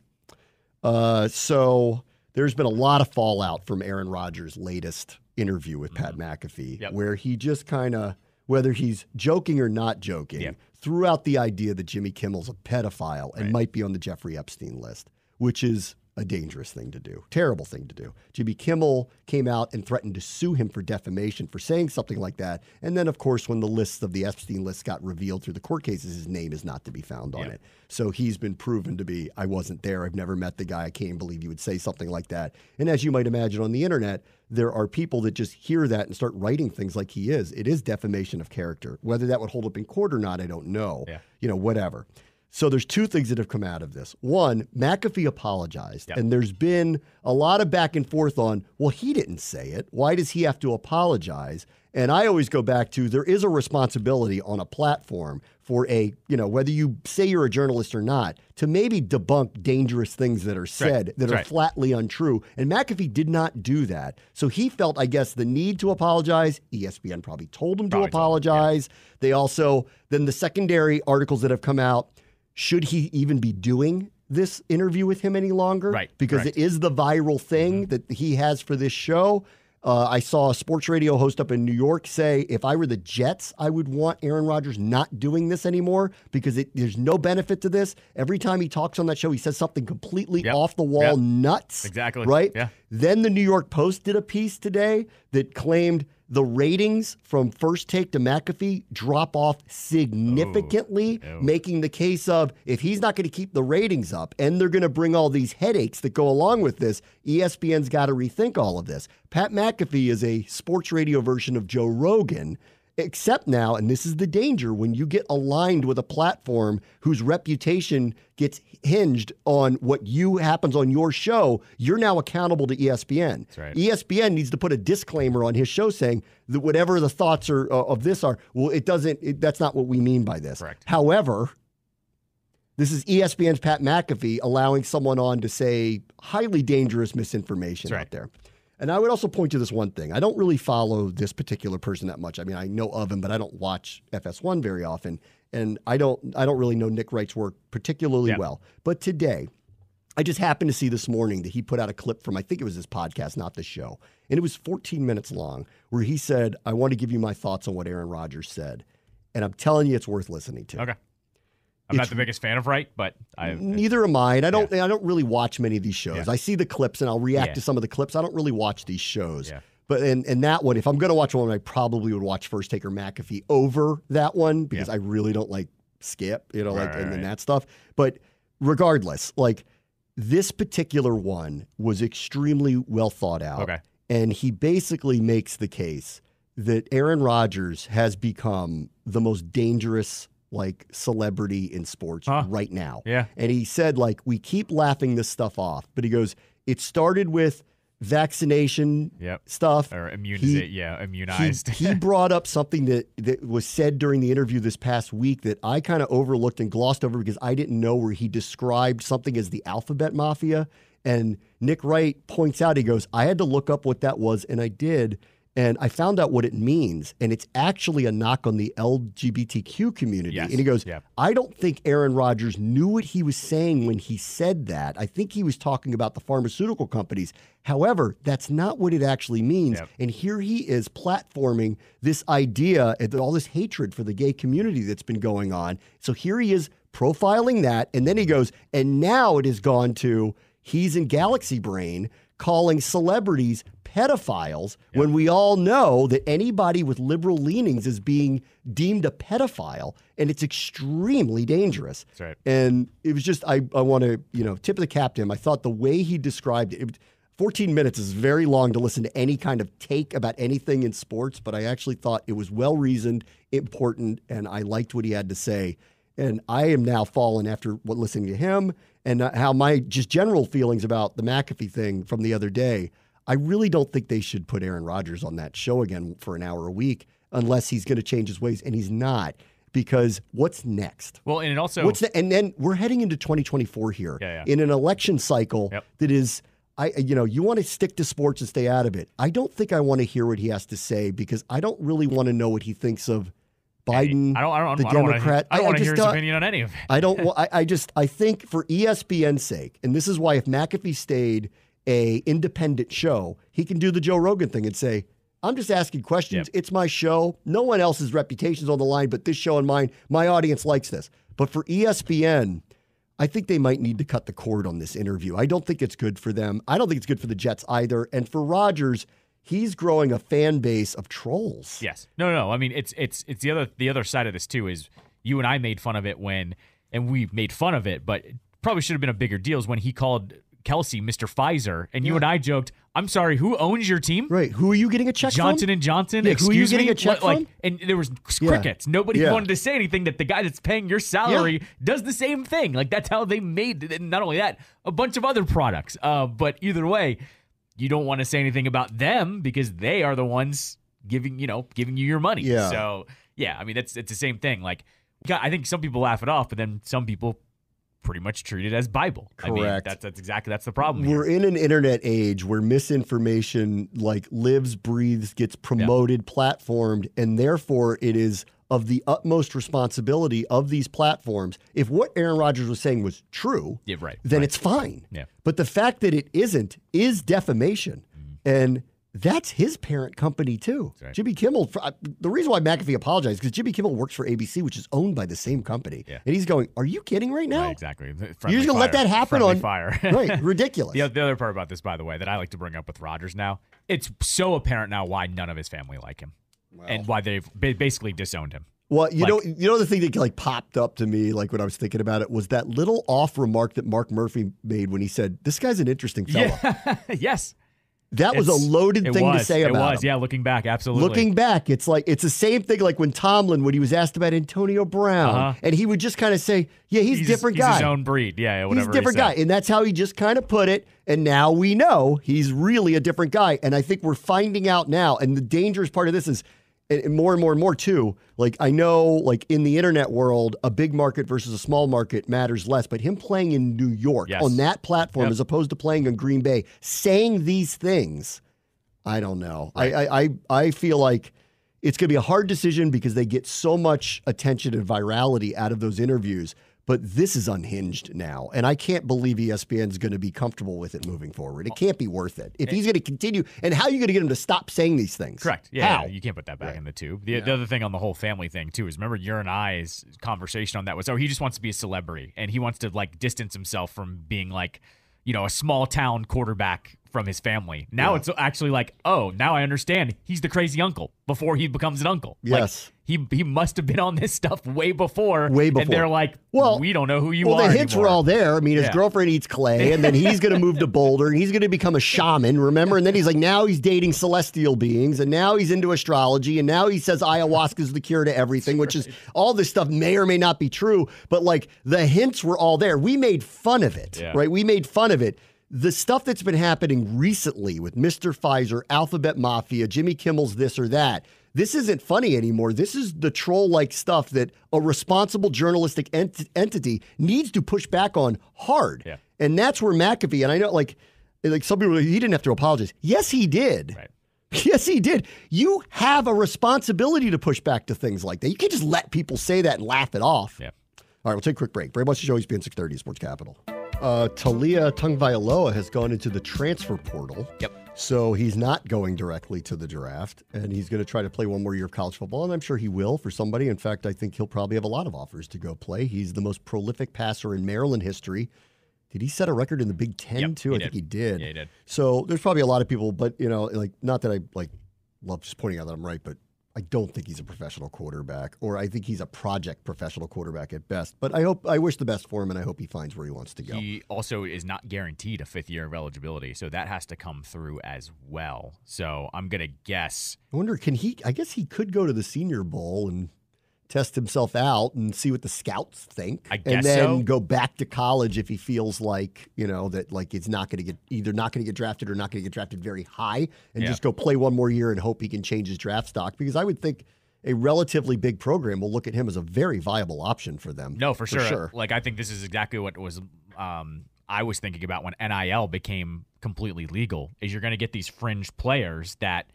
So there's been a lot of fallout from Aaron Rodgers' latest interview with Pat McAfee, where he just kind of, whether he's joking or not joking, threw out the idea that Jimmy Kimmel's a pedophile and might be on the Jeffrey Epstein list, which is a dangerous thing to do, terrible thing to do. Jimmy Kimmel came out and threatened to sue him for defamation for saying something like that. And then, of course, when the lists of the Epstein list got revealed through the court cases, his name is not to be found on it. So he's been proven to be, I wasn't there, I've never met the guy, I can't believe you would say something like that. And as you might imagine on the internet, there are people that just hear that and start writing things like he is. It is defamation of character. Whether that would hold up in court or not, I don't know. You know, whatever. So there's 2 things that have come out of this. One, McAfee apologized, and there's been a lot of back and forth on, well, he didn't say it. Why does he have to apologize? And I always go back to there is a responsibility on a platform for whether you say you're a journalist or not, to maybe debunk dangerous things that are said that are flatly untrue. And McAfee did not do that. So he felt, I guess, the need to apologize. ESPN probably told him to apologize. They also, then the secondary articles that have come out, should he even be doing this interview with him any longer? Right. Because it is the viral thing that he has for this show. I saw a sports radio host up in New York say, if I were the Jets, I would want Aaron Rodgers not doing this anymore because there's no benefit to this. Every time he talks on that show, he says something completely off the wall nuts. Exactly. Right? Yeah. Then the New York Post did a piece today that claimed the ratings from First Take to McAfee drop off significantly, making the case of if he's not going to keep the ratings up and they're going to bring all these headaches that go along with this, ESPN's got to rethink all of this. Pat McAfee is a sports radio version of Joe Rogan, except now, and this is the danger, when you get aligned with a platform whose reputation gets hinged on what happens on your show, you're now accountable to ESPN. That's right. ESPN needs to put a disclaimer on his show saying that whatever the thoughts are of this are, well, that's not what we mean by this. Correct. However, this is ESPN's Pat McAfee allowing someone on to say highly dangerous misinformation out there. And I would also point to this one thing. I don't really follow this particular person that much. I mean, I know of him, but I don't watch FS1 very often. And I don't really know Nick Wright's work particularly well. But today, I just happened to see this morning that he put out a clip from, I think it was his podcast, not the show. And it was 14 minutes long, where he said, I want to give you my thoughts on what Aaron Rodgers said. And I'm telling you, it's worth listening to. Okay. I'm not the biggest fan of Wright, but neither am I. And I don't really watch many of these shows. I see the clips and I'll react to some of the clips. I don't really watch these shows. But in that one, if I'm going to watch one, I probably would watch First Take or McAfee over that one because I really don't like Skip, and that stuff. But regardless, this particular one was extremely well thought out. Okay. And he basically makes the case that Aaron Rodgers has become the most dangerous celebrity in sports right now. Yeah. And he said, we keep laughing this stuff off, but he goes, it started with vaccination stuff. Or immunized. He brought up something that was said during the interview this past week that I kind of overlooked and glossed over because I didn't know, where he described something as the alphabet mafia. And Nick Wright points out, he goes, I had to look up what that was, and I did. And I found out what it means, and it's actually a knock on the LGBTQ community. Yes. And he goes, Yeah. I don't think Aaron Rodgers knew what he was saying when he said that. I think he was talking about the pharmaceutical companies. However, that's not what it actually means. Yep. And here he is platforming this idea and all this hatred for the gay community that's been going on. So here he is profiling that, and then he goes, and now it has gone to, he's in Galaxy Brain calling celebrities pedophiles when we all know that anybody with liberal leanings is being deemed a pedophile, and it's extremely dangerous. That's right. And it was just, I want to, tip of the cap to him. I thought the way he described it, 14 minutes is very long to listen to any kind of take about anything in sports, but I actually thought it was well-reasoned, important, and I liked what he had to say. And I am now fallen after listening to him and how my just general feelings about the McAfee thing from the other day. I really don't think they should put Aaron Rodgers on that show again for an hour a week unless he's going to change his ways, and he's not. Because what's next? Well, and it also and then we're heading into 2024 here in an election cycle that is, you want to stick to sports and stay out of it. I don't think I want to hear what he has to say because I don't really want to know what he thinks of Biden, the Democrat. I don't want to hear his opinion on any of it. I don't. I think for ESPN's sake, and this is why if McAfee stayed a independent show, he can do the Joe Rogan thing and say, I'm just asking questions. It's my show. No one else's reputation's on the line, but this show and mine, my audience likes this. But for ESPN, I think they might need to cut the cord on this interview. I don't think it's good for them. I don't think it's good for the Jets either. And for Rodgers, he's growing a fan base of trolls. Yes. No. I mean, it's the other side of this too is you and I made fun of it and we made fun of it, but it probably should have been a bigger deal is when he called Kelsey Mr. Pfizer, and you and I joked, I'm sorry, who owns your team? Right. Who are you getting a check Johnson from? & Johnson? Yeah, Excuse who are you getting me? a check from? And there was crickets. Nobody wanted to say anything that the guy that's paying your salary does the same thing. Like, that's how they made it. And not only that, a bunch of other products. But either way, you don't want to say anything about them because they are the ones giving you your money. Yeah. So, I mean, it's the same thing. Like, I think some people laugh it off, but then some people pretty much treat it as Bible. Correct. I mean, that's the problem. We're in an internet age where misinformation lives, breathes, gets promoted, platformed, and therefore it is of the utmost responsibility of these platforms. If what Aaron Rodgers was saying was true, then it's fine. Yeah. But the fact that it isn't is defamation. And that's his parent company, too. Right. Jimmy Kimmel, the reason why McAfee apologized is because Jimmy Kimmel works for ABC, which is owned by the same company. Yeah. And he's going, are you kidding right now? Right, exactly. You're just going to let that happen on fire. Right, ridiculous. The other part about this, by the way, that I like to bring up with Rodgers now, it's so apparent now why none of his family like him and why they've basically disowned him. Well, you know the thing that popped up to me when I was thinking about it was that little off remark that Mark Murphy made when he said, this guy's an interesting fella. Yeah. Yes. That was a loaded thing to say about him. Yeah, looking back, absolutely. Looking back, it's the same thing when Tomlin, when he was asked about Antonio Brown, and he would just kind of say, yeah, he's a different guy. He's his own breed. Yeah, whatever. He's a different guy. And that's how he just kind of put it. And now we know he's really a different guy. And I think we're finding out now. And the dangerous part of this is, and more too, I know in the internet world, a big market versus a small market matters less, but him playing in New York on that platform as opposed to playing in Green Bay, saying these things, I don't know. Right. I feel like it's going to be a hard decision because they get so much attention and virality out of those interviews. But this is unhinged now, and I can't believe ESPN is going to be comfortable with it moving forward. It can't be worth it. If he's going to continue, and how are you going to get him to stop saying these things? Correct. Yeah, how? You can't put that back in the tube. The other thing on the whole family thing, too, is remember your and I's conversation on that was, he just wants to be a celebrity, and he wants to, distance himself from being, a small-town quarterback from his family. Now it's actually now I understand. He's the crazy uncle before he becomes an uncle. Yes. He must have been on this stuff way before. And they're we don't know who you are Well, the hints anymore. were all there. I mean, his girlfriend eats clay, and then he's going to move to Boulder, and he's going to become a shaman, remember? And then he's now he's dating celestial beings, and now he's into astrology, and now he says ayahuasca is the cure to everything, which is all this stuff may or may not be true, but the hints were all there. We made fun of it, right? We made fun of it. The stuff that's been happening recently with Mr. Pfizer, Alphabet Mafia, Jimmy Kimmel's this or that, this isn't funny anymore. This is the troll-like stuff that a responsible journalistic entity needs to push back on hard. Yeah. And that's where McAfee, and I know some people, he didn't have to apologize. Yes, he did. Right. Yes, he did. You have a responsibility to push back to things like that. You can't just let people say that and laugh it off. Yeah. All right, we'll take a quick break. Very much the show, ESPN 630, Sports Capital. Taulia Tagovailoa has gone into the transfer portal. Yep. So he's not going directly to the draft, and he's going to try to play one more year of college football, and I'm sure he will for somebody. In fact, I think he'll probably have a lot of offers to go play. He's the most prolific passer in Maryland history. Did he set a record in the Big Ten, too? I think he did. Yeah, he did. So there's probably a lot of people, but, not that I, love just pointing out that I'm right, but I don't think he's a professional quarterback, or I think he's a project professional quarterback at best. But I wish the best for him, and I hope he finds where he wants to go. He also is not guaranteed a 5th year of eligibility, so that has to come through as well. So I'm going to guess. I wonder, I guess he could go to the Senior Bowl and test himself out and see what the scouts think. I guess and then so. Go back to college if he feels like, that it's not going to get either not going to get drafted or not going to get drafted very high, and just go play one more year and hope he can change his draft stock, because I would think a relatively big program will look at him as a very viable option for them. No, for sure. I think this is exactly what was I was thinking about when NIL became completely legal, is you're going to get these fringe players that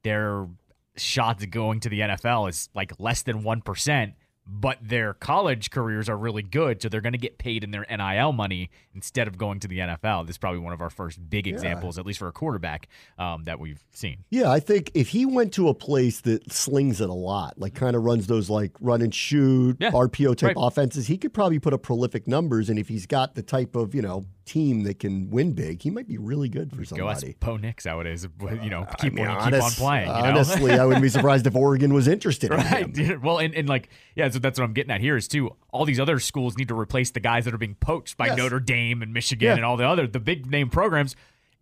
their shots going to the NFL is like less than 1%, but their college careers are really good, so they're going to get paid in their NIL money instead of going to the NFL. This is probably one of our first big examples, at least for a quarterback, that we've seen. Yeah, I think if he went to a place that slings it a lot, like kind of runs those like run and shoot, RPO type offenses, he could probably put up prolific numbers. And if he's got the type of, team that can win big, he might be really good for somebody. Go ask Bo Nix nowadays. Keep on playing. Honestly, I wouldn't be surprised if Oregon was interested in him. Well, so that's what I'm getting at here is too. All these other schools need to replace the guys that are being poached by Notre Dame and Michigan and all the big name programs.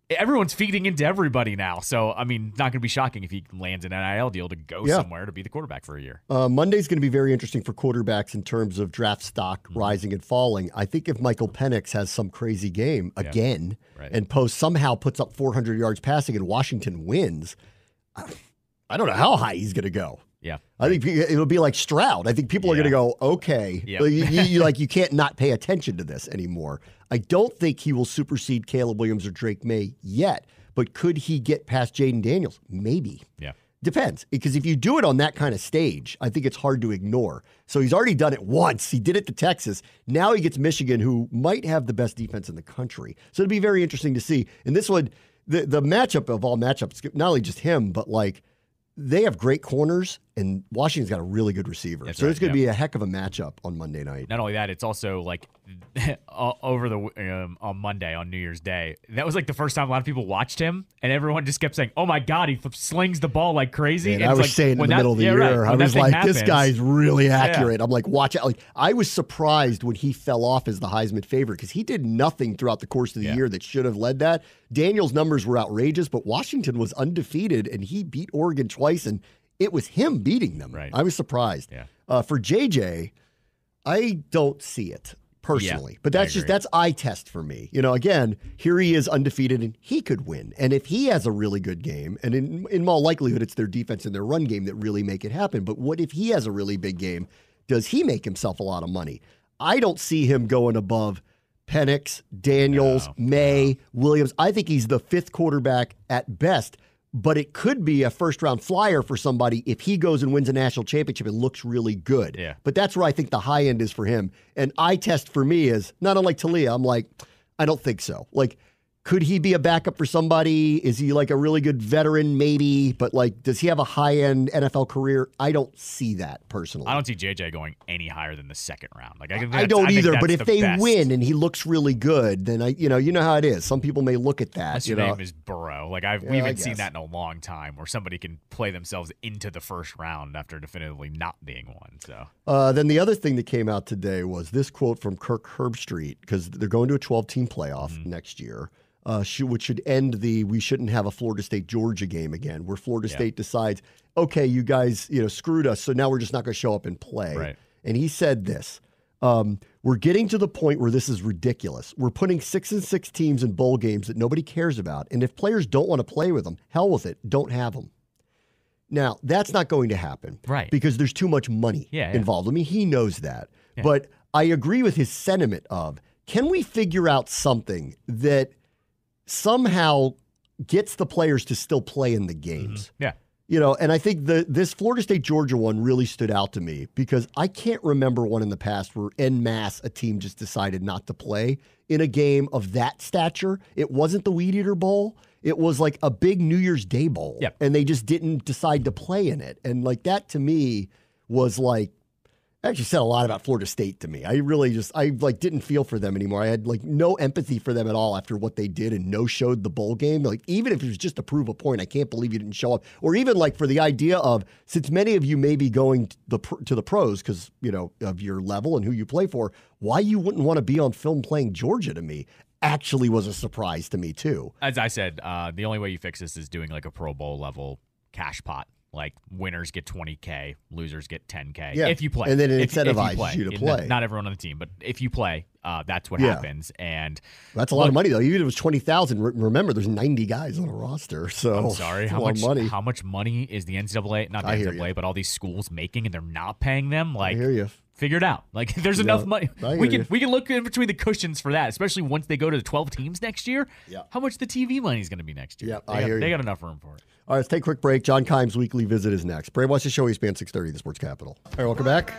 Everyone's feeding into everybody now. So, I mean, not going to be shocking if he lands an NIL deal to go somewhere to be the quarterback for a year. Monday's going to be very interesting for quarterbacks in terms of draft stock rising and falling. I think if Michael Penix has some crazy game again and somehow puts up 400 yards passing and Washington wins, I don't know how high he's going to go. Yeah, I think it'll be like Stroud. I think people are going to go, okay, you can't not pay attention to this anymore. I don't think he will supersede Caleb Williams or Drake May yet, but could he get past Jaden Daniels? Maybe. Yeah. Depends, because if you do it on that kind of stage, I think it's hard to ignore. So he's already done it once. He did it to Texas. Now he gets Michigan, who might have the best defense in the country. So it'd be very interesting to see. And this one, the matchup of all matchups, not only just him, but they have great corners, and Washington's got a really good receiver. It's going to be a heck of a matchup on Monday night. Not only that, it's also on Monday, on New Year's Day. That was the first time a lot of people watched him, and everyone just kept saying, "Oh my God, he slings the ball like crazy." And I was saying in the middle of the year, I was like, "This guy's really accurate." I'm like, "Watch out!" I was surprised when he fell off as the Heisman favorite because he did nothing throughout the course of the year that should have led that. Daniel's numbers were outrageous, but Washington was undefeated, and he beat Oregon twice, and it was him beating them. Right. I was surprised. Yeah. For JJ, I don't see it personally, but that's eye test for me. Again, here he is undefeated and he could win. And if he has a really good game, and in all likelihood, it's their defense and their run game that really make it happen. But what if he has a really big game? Does he make himself a lot of money? I don't see him going above Penix, Daniels, May, Williams. I think he's the 5th quarterback at best. But it could be a first-round flyer for somebody if he goes and wins a national championship and looks really good. Yeah. But that's where I think the high end is for him. And eye test for me is, not unlike Taulia, I'm like, I don't think so. Could he be a backup for somebody? Is he a really good veteran? Maybe. But does he have a high-end NFL career? I don't see that personally. I don't see JJ going any higher than the 2nd round. I don't either. But if they win and he looks really good, then you know how it is. Some people may look at that. Unless your name is Burrow. We haven't seen that in a long time, where somebody can play themselves into the 1st round after definitively not being one. So then the other thing that came out today was this quote from Kirk Herbstreit, because they're going to a 12-team playoff next year. Which should end we shouldn't have a Florida State-Georgia game again, where Florida State decides, okay, you guys, screwed us, so now we're just not going to show up and play. Right. And he said this, we're getting to the point where this is ridiculous. We're putting 6-6 teams in bowl games that nobody cares about, and if players don't want to play with them, hell with it, don't have them. Now, that's not going to happen. Right. Because there's too much money involved. I mean, he knows that. Yeah. But I agree with his sentiment of, can we figure out something that somehow gets the players to still play in the games. Mm-hmm. Yeah. And I think this Florida State-Georgia one really stood out to me because I can't remember one in the past where en masse a team just decided not to play in a game of that stature. It wasn't the Weed Eater Bowl. It was like a big New Year's Day bowl. Yep. And they just didn't decide to play in it. And like that to me was like, actually said a lot about Florida State to me. I really didn't feel for them anymore. I had like no empathy for them at all after what they did and no-showed the bowl game. Like even if it was just to prove a point, I can't believe you didn't show up. Or even like for the idea of, since many of you may be going to the pros because, of your level and who you play for, why you wouldn't want to be on film playing Georgia to me actually was a surprise to me too. As I said, the only way you fix this is doing like a Pro Bowl level cash pot. Like winners get $20K, losers get $10K. Yeah. If you play, and then it if incentivizes you to play. Not everyone on the team, but if you play, that's what happens. And that's a lot of money, though. Even if it was 20,000, remember there's 90 guys on a roster. So I'm sorry, how much money is the NCAA, not the NCAA, but all these schools making, and they're not paying them? Like, I hear you. Figure it out. Like, there's enough money. We can look in between the cushions for that, especially once they go to the 12 teams next year. Yeah. How much the TV money is going to be next year? Yeah, They got enough room for it. All right, let's take a quick break. John Keim's weekly visit is next. Bram, watch the show, ESPN 630, the Sports Capital. All right, welcome back.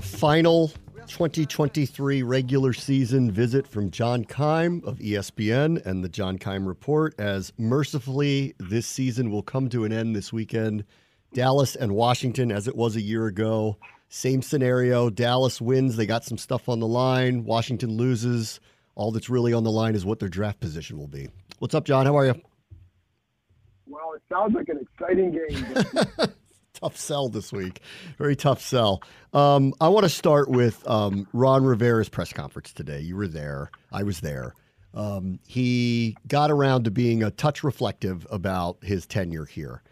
Final 2023 regular season visit from John Keim of ESPN and the John Keim Report, as mercifully this season will come to an end this weekend. Dallas and Washington, as it was a year ago. Same scenario. Dallas wins. They got some stuff on the line. Washington loses. All that's really on the line is what their draft position will be. What's up, John? How are you? Well, it sounds like an exciting game. Tough sell this week. Very tough sell. I want to start with Ron Rivera's press conference today. You were there. I was there. He got around to being a touch reflective about his tenure here.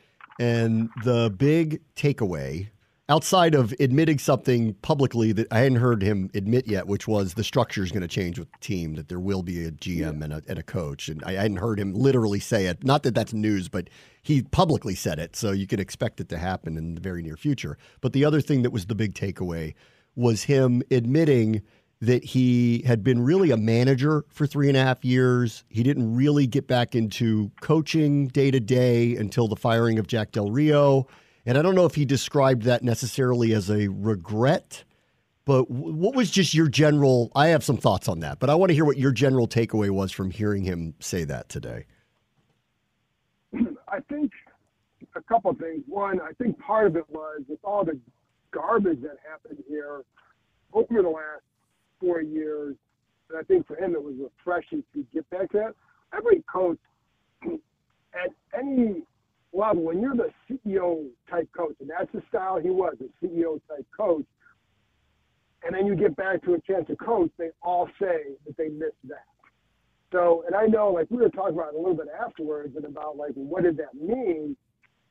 And the big takeaway, outside of admitting something publicly that I hadn't heard him admit yet, which was the structure is going to change with the team, that there will be a GM and a coach. And I hadn't heard him literally say it. Not that that's news, but he publicly said it. So you could expect it to happen in the very near future. But the other thing that was the big takeaway was him admitting that he had been really a manager for 3.5 years. He didn't really get back into coaching day to day until the firing of Jack Del Rio. And I don't know if he described that necessarily as a regret, but what was just your general, I have some thoughts on that, but I want to hear what your general takeaway was from hearing him say that today. I think a couple of things. One, I think part of it was with all the garbage that happened here over the last 4 years, and I think for him it was refreshing to get back to that. Every coach at any level, when you're the CEO type coach, and that's the style he was, a CEO type coach, and then you get back to a chance to coach, they all say that they missed that. So, and I know, like, we were talking about it a little bit afterwards and about, like, what did that mean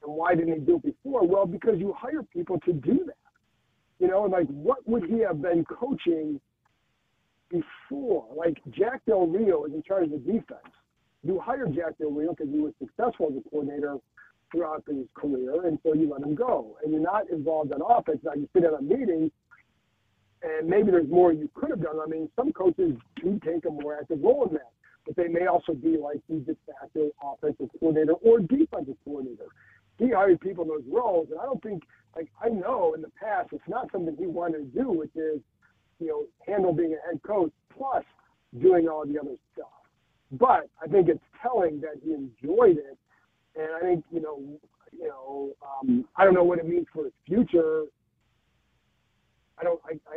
and why didn't he do it before? Well, because you hire people to do that. And like, what would he have been coaching before? Like, Jack Del Rio is in charge of the defense. You hired Jack Del Rio because he was successful as a coordinator throughout his career, and so you let him go. And you're not involved in offense. Now, you sit in a meeting, and maybe there's more you could have done. I mean, some coaches do take a more active role in that, but they may also be like the de facto offensive coordinator or defensive coordinator. He hired people in those roles, and I don't think, like, I know in the past it's not something he wanted to do, which is, handle being a head coach plus doing all the other stuff. But I think it's telling that he enjoyed it, and I think I don't know what it means for his future. I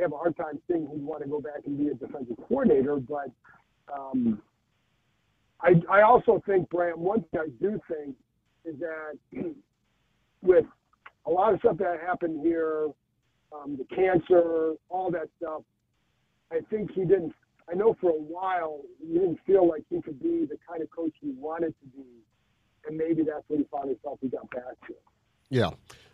have a hard time thinking he'd want to go back and be a defensive coordinator, but I also think, Bram, one thing I do think is that with a lot of stuff that happened here, the cancer, all that stuff, I think I know for a while he didn't feel like he could be the kind of coach he wanted to be, and maybe that's what he found himself he got back to. Yeah.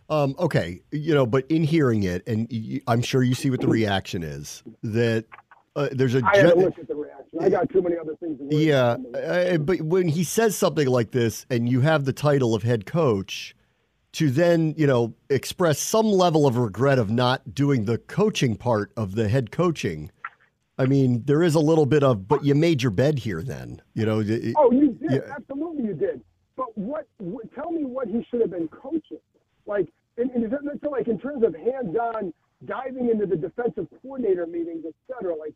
Okay. But in hearing it, and I'm sure you see what the reaction is, that there's a... I haven't looked at the reaction. I got too many other things to worry about. But when he says something like this, and you have the title of head coach, to then, express some level of regret of not doing the coaching part of the head coaching, I mean, there is a little bit of, but you made your bed here then, Oh, you did. Yeah. Absolutely you did. tell me what he should have been coaching. Like, and is that so, like, in terms of hands-on diving into the defensive coordinator meetings, et cetera, like,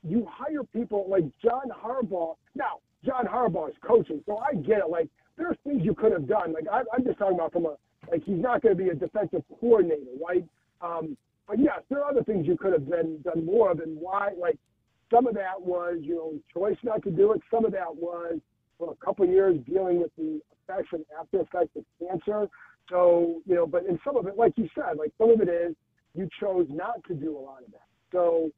you hire people like John Harbaugh. Now, John Harbaugh is coaching, so I get it. Like, there's things you could have done. Like, I'm just talking about like, he's not going to be a defensive coordinator, right? But yes, there are other things you could have done more of, and why, like, some of that was, choice not to do it. Some of that was, for a couple of years, dealing with the effects and after effects of cancer. So, but in some of it, like you said, like, some of it is you chose not to do a lot of that. So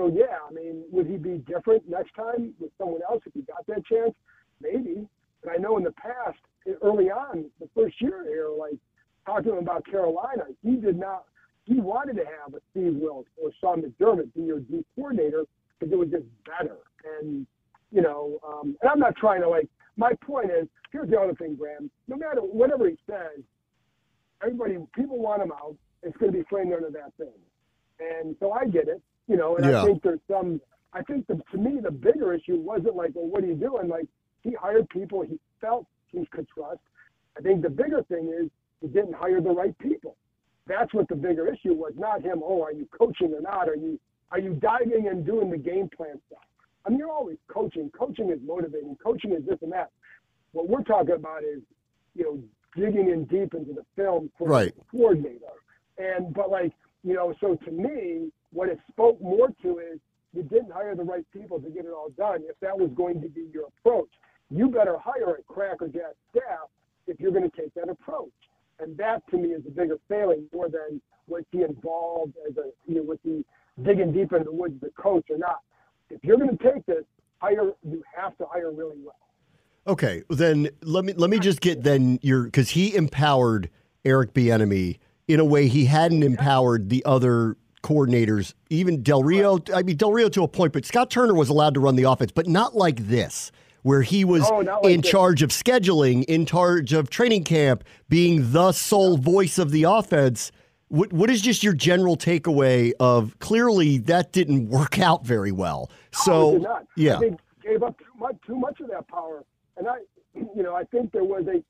yeah, I mean, would he be different next time with someone else if he got that chance? Maybe. But I know in the past, early on, the first year here, like, talking to him about Carolina, he wanted to have a Steve Wilks or Sean McDermott be your D coordinator because it was just better. And, and I'm not trying to, like, my point is, here's the other thing, Bram. No matter whatever he says, people want him out. It's going to be framed under that thing. And so I get it, and yeah. I think to me, the bigger issue wasn't like, well, what are you doing? Like, he hired people he felt he could trust. I think the bigger thing is he didn't hire the right people. That's what the bigger issue was, not him. Oh, are you coaching or not? Are you diving and doing the game plan stuff? I mean, you're always coaching. Coaching is motivating. Coaching is this and that. What we're talking about is, digging in deep into the film for the coordinator. But so to me, what it spoke more to is you didn't hire the right people to get it all done. If that was going to be your approach, you better hire a crackerjack staff if you're going to take that approach. And that, to me, is a bigger failing more than was he involved as with the digging deep into the woods, the coach or not. If you're going to take this, you have to hire really well. Okay, then let me just get because he empowered Eric Bieniemy in a way he hadn't empowered the other coordinators, even Del Rio. I mean, Del Rio to a point, but Scott Turner was allowed to run the offense, but not like this, where he was in charge of scheduling, in charge of training camp, being the sole voice of the offense. What is just your general takeaway of clearly that didn't work out very well? So, it did not. Yeah. I think gave up too much of that power. And I think there was a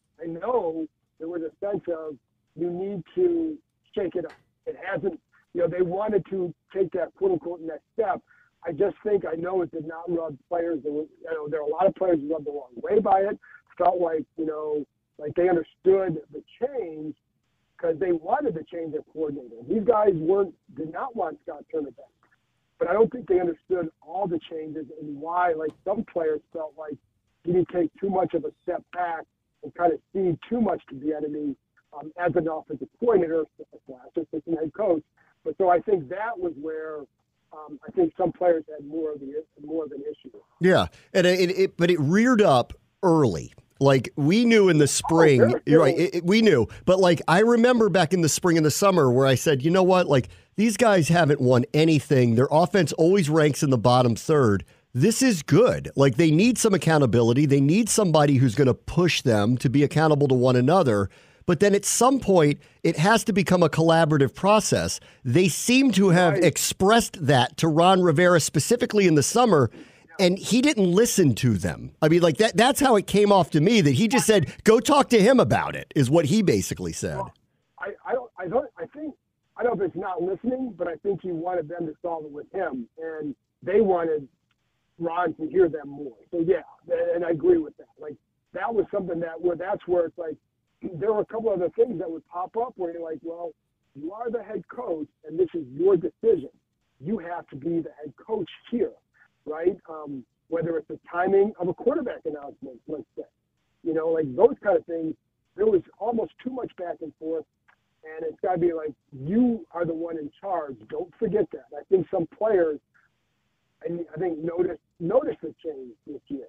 sense of you need to shake it up. It hasn't, they wanted to take that quote unquote next step. I just think it did not rub players. There are a lot of players who rubbed the wrong way by it. Felt like, like they understood the change because they wanted to change their coordinator. These guys did not want Scott Turner back. But I don't think they understood all the changes and why, like, some players felt like he didn't take too much of a step back and kind of cede too much to the enemy as an offensive coordinator, assistant head coach. But so I think that was where I think some players had more of an issue. Yeah, and it reared up early. Like, we knew in the spring, you're right, we knew. But, like, I remember back in the spring and the summer where I said, you know what, like, these guys haven't won anything. Their offense always ranks in the bottom third. This is good. Like, they need some accountability. They need somebody who's going to push them to be accountable to one another. But then at some point, it has to become a collaborative process. They seem to have expressed that to Ron Rivera specifically in the summer, and he didn't listen to them. I mean, like, that's how it came off to me, that he just said, go talk to him about it, is what he basically said. Well, I don't know if it's not listening, but I think he wanted them to solve it with him, and they wanted Ron to hear them more. So, yeah, and I agree with that. Like, that was something that's where it's like, there were a couple other things that would pop up where you're like, well, you are the head coach, and this is your decision. You have to be the head coach here, right? Whether it's the timing of a quarterback announcement, let's say. Like, those kind of things, there was almost too much back and forth, and it's got to be like, you are the one in charge. Don't forget that. I think some players, noticed the change this year.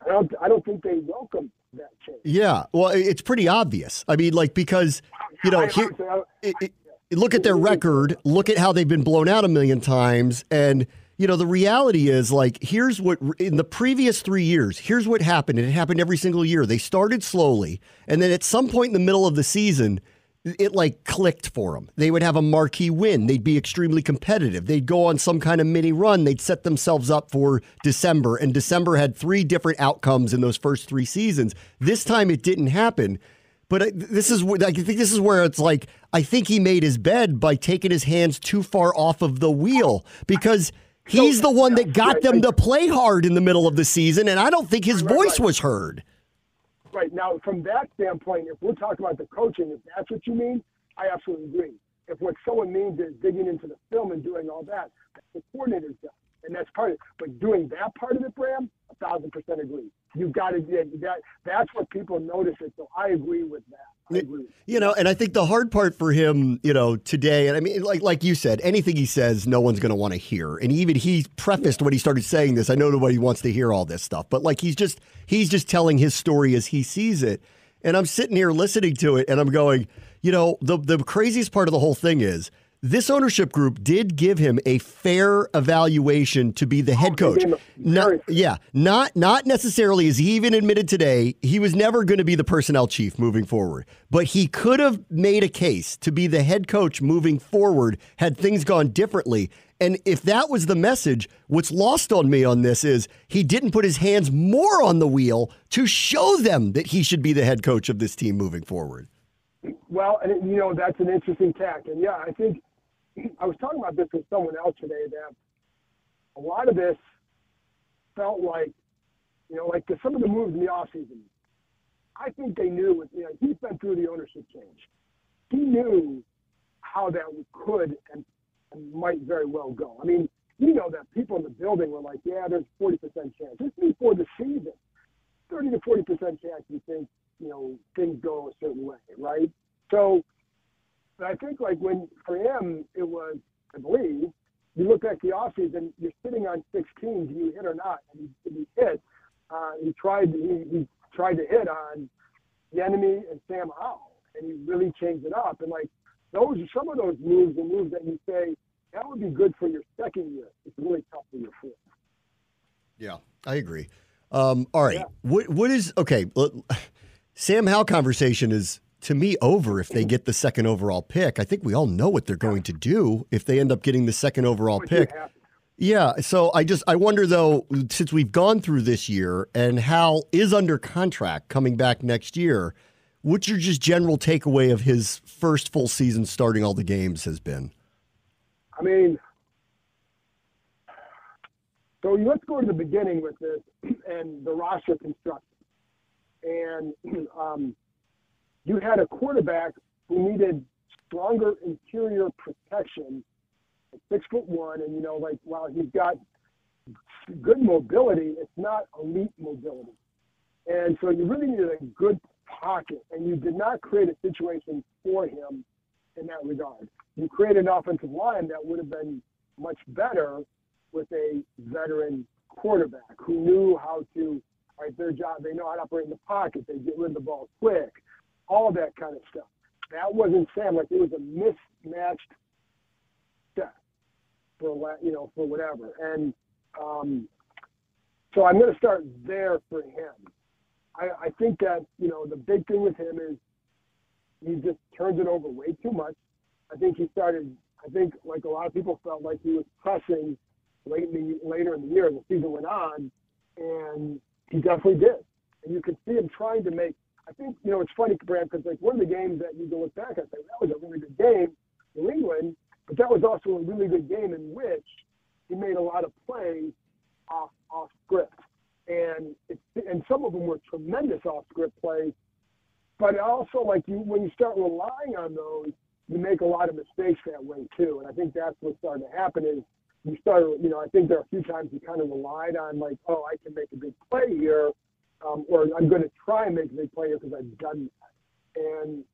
I don't think they welcome that change. Yeah, well, it's pretty obvious. I mean, like, because, look at their record, look at how they've been blown out a million times, and, the reality is, like, here's what, in the previous 3 years, here's what happened, and it happened every single year. They started slowly, and then at some point in the middle of the season, it like clicked for them. They would have a marquee win. They'd be extremely competitive. They'd go on some kind of mini run. They'd set themselves up for December, and December had 3 different outcomes in those first 3 seasons. This time it didn't happen. But I think this is where it's like, I think he made his bed by taking his hands too far off of the wheel, because he's the one that got them to play hard in the middle of the season, and I don't think his voice was heard. Right. Now, from that standpoint, if we're talking about the coaching, if that's what you mean, I absolutely agree. If what someone means is digging into the film and doing all that, that's the coordinator's job, and that's part of it. But doing that part of it, Bram, 1,000% agree. You've got to do that. That's what people notice it, so I agree with that. I agree. And I think the hard part for him, today, and I mean, like you said, anything he says, no one's going to want to hear. And even he prefaced when he started saying this, I know nobody wants to hear all this stuff, but like he's just telling his story as he sees it. And I'm sitting here listening to it, and I'm going, the craziest part of the whole thing is this ownership group did give him a fair evaluation to be the head coach. Not necessarily, as he even admitted today, he was never going to be the personnel chief moving forward. But he could have made a case to be the head coach moving forward had things gone differently. And if that was the message, what's lost on me on this is he didn't put his hands more on the wheel to show them that he should be the head coach of this team moving forward. Well, and that's an interesting tack. And yeah, I think I was talking about this with someone else today, that a lot of this felt like, some of the moves in the offseason. I think they knew, he's been through the ownership change. He knew how that could and might very well go. I mean, that people in the building were like, yeah, there's 40% chance. Just before the season, 30 to 40% chance you think, things go a certain way, right? So, but I think for him, it was, I believe, you look at the offseason, you're sitting on 16, do you hit or not? And he hit. He tried to hit on the enemy and Sam Howell, and he really changed it up. And some of those moves, the moves that you say, that would be good for your second year. It's really tough for your fourth. Yeah, I agree. All right. Yeah. What is, okay, Sam Howell conversation is, to me, over if they get the second overall pick. I think we all know what they're going to do if they end up getting the second overall pick. Yeah, so I wonder, though, since we've gone through this year and Hal is under contract coming back next year, what's your just general takeaway of his first full season starting all the games has been? I mean, so let's go to the beginning with this and the roster construction. And you had a quarterback who needed stronger interior protection at 6'1", and while he's got good mobility, it's not elite mobility. And so you really needed a good pocket, and you did not create a situation for him in that regard. You created an offensive line that would have been much better with a veteran quarterback who knew how to, their job, they know how to operate in the pocket, they get rid of the ball quick, all that kind of stuff. That wasn't Sam. It was a mismatched set for whatever. And so I'm going to start there for him. I think that, the big thing with him is he just turns it over way too much. I think like a lot of people felt like he was pressing later in the year as the season went on, and he definitely did. And you could see him trying to make, I think, it's funny, Bram, because one of the games that you can look back and say, that was a really good game, New England, but that was also a really good game in which he made a lot of plays off script. And some of them were tremendous off script plays, but also when you start relying on those, you make a lot of mistakes that way too. And I think that's what's starting to happen is you start, I think there are a few times you kind of relied on I can make a big play here, or I'm going to try and make a big play here because I've done that. And,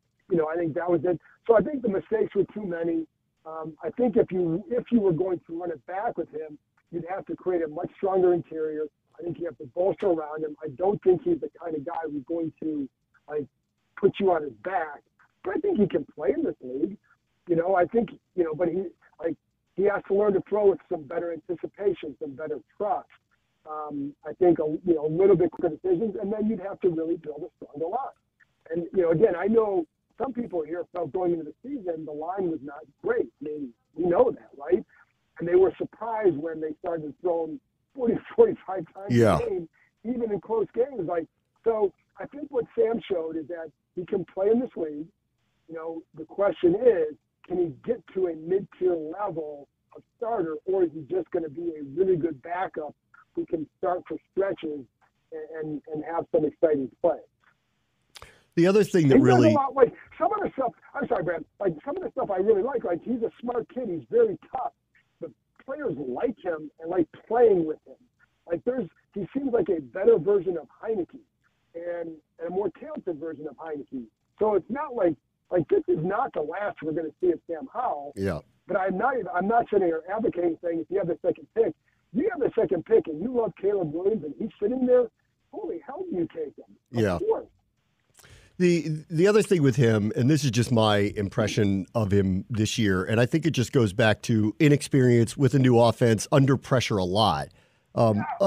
I think that was it. So I think the mistakes were too many. I think if you were going to run it back with him, you'd have to create a much stronger interior. I think you have to bolster around him. I don't think he's the kind of guy who's going to put you on his back. But I think he can play in this league. I think, but he has to learn to throw with some better anticipation, some better trust. I think a little bit quicker decisions, and then you'd have to really build a stronger line. And again, I know some people here felt going into the season the line was not great. I mean, we know that, right? And they were surprised when they started throwing 40, 45 times a game, even in close games. Like, so I think what Sam showed is that he can play in this league. You know, the question is, can he get to a mid-tier level of starter, or is he just going to be a really good backup who can start for stretches and have some exciting play? The other thing that really, like some of the stuff, I'm sorry, Brad, like some of the stuff I really like he's a smart kid, he's very tough, but players like him and like playing with him. Like he seems like a better version of Heineke and a more talented version of Heineke. So it's not like this is not the last we're going to see of Sam Howell. Yeah. But I'm not sitting here advocating saying if you have the second pick, and you love Caleb Williams and he's sitting there, holy hell do you take him? Of course. The other thing with him, and this is just my impression of him this year, and I think it just goes back to inexperience with a new offense, under pressure a lot.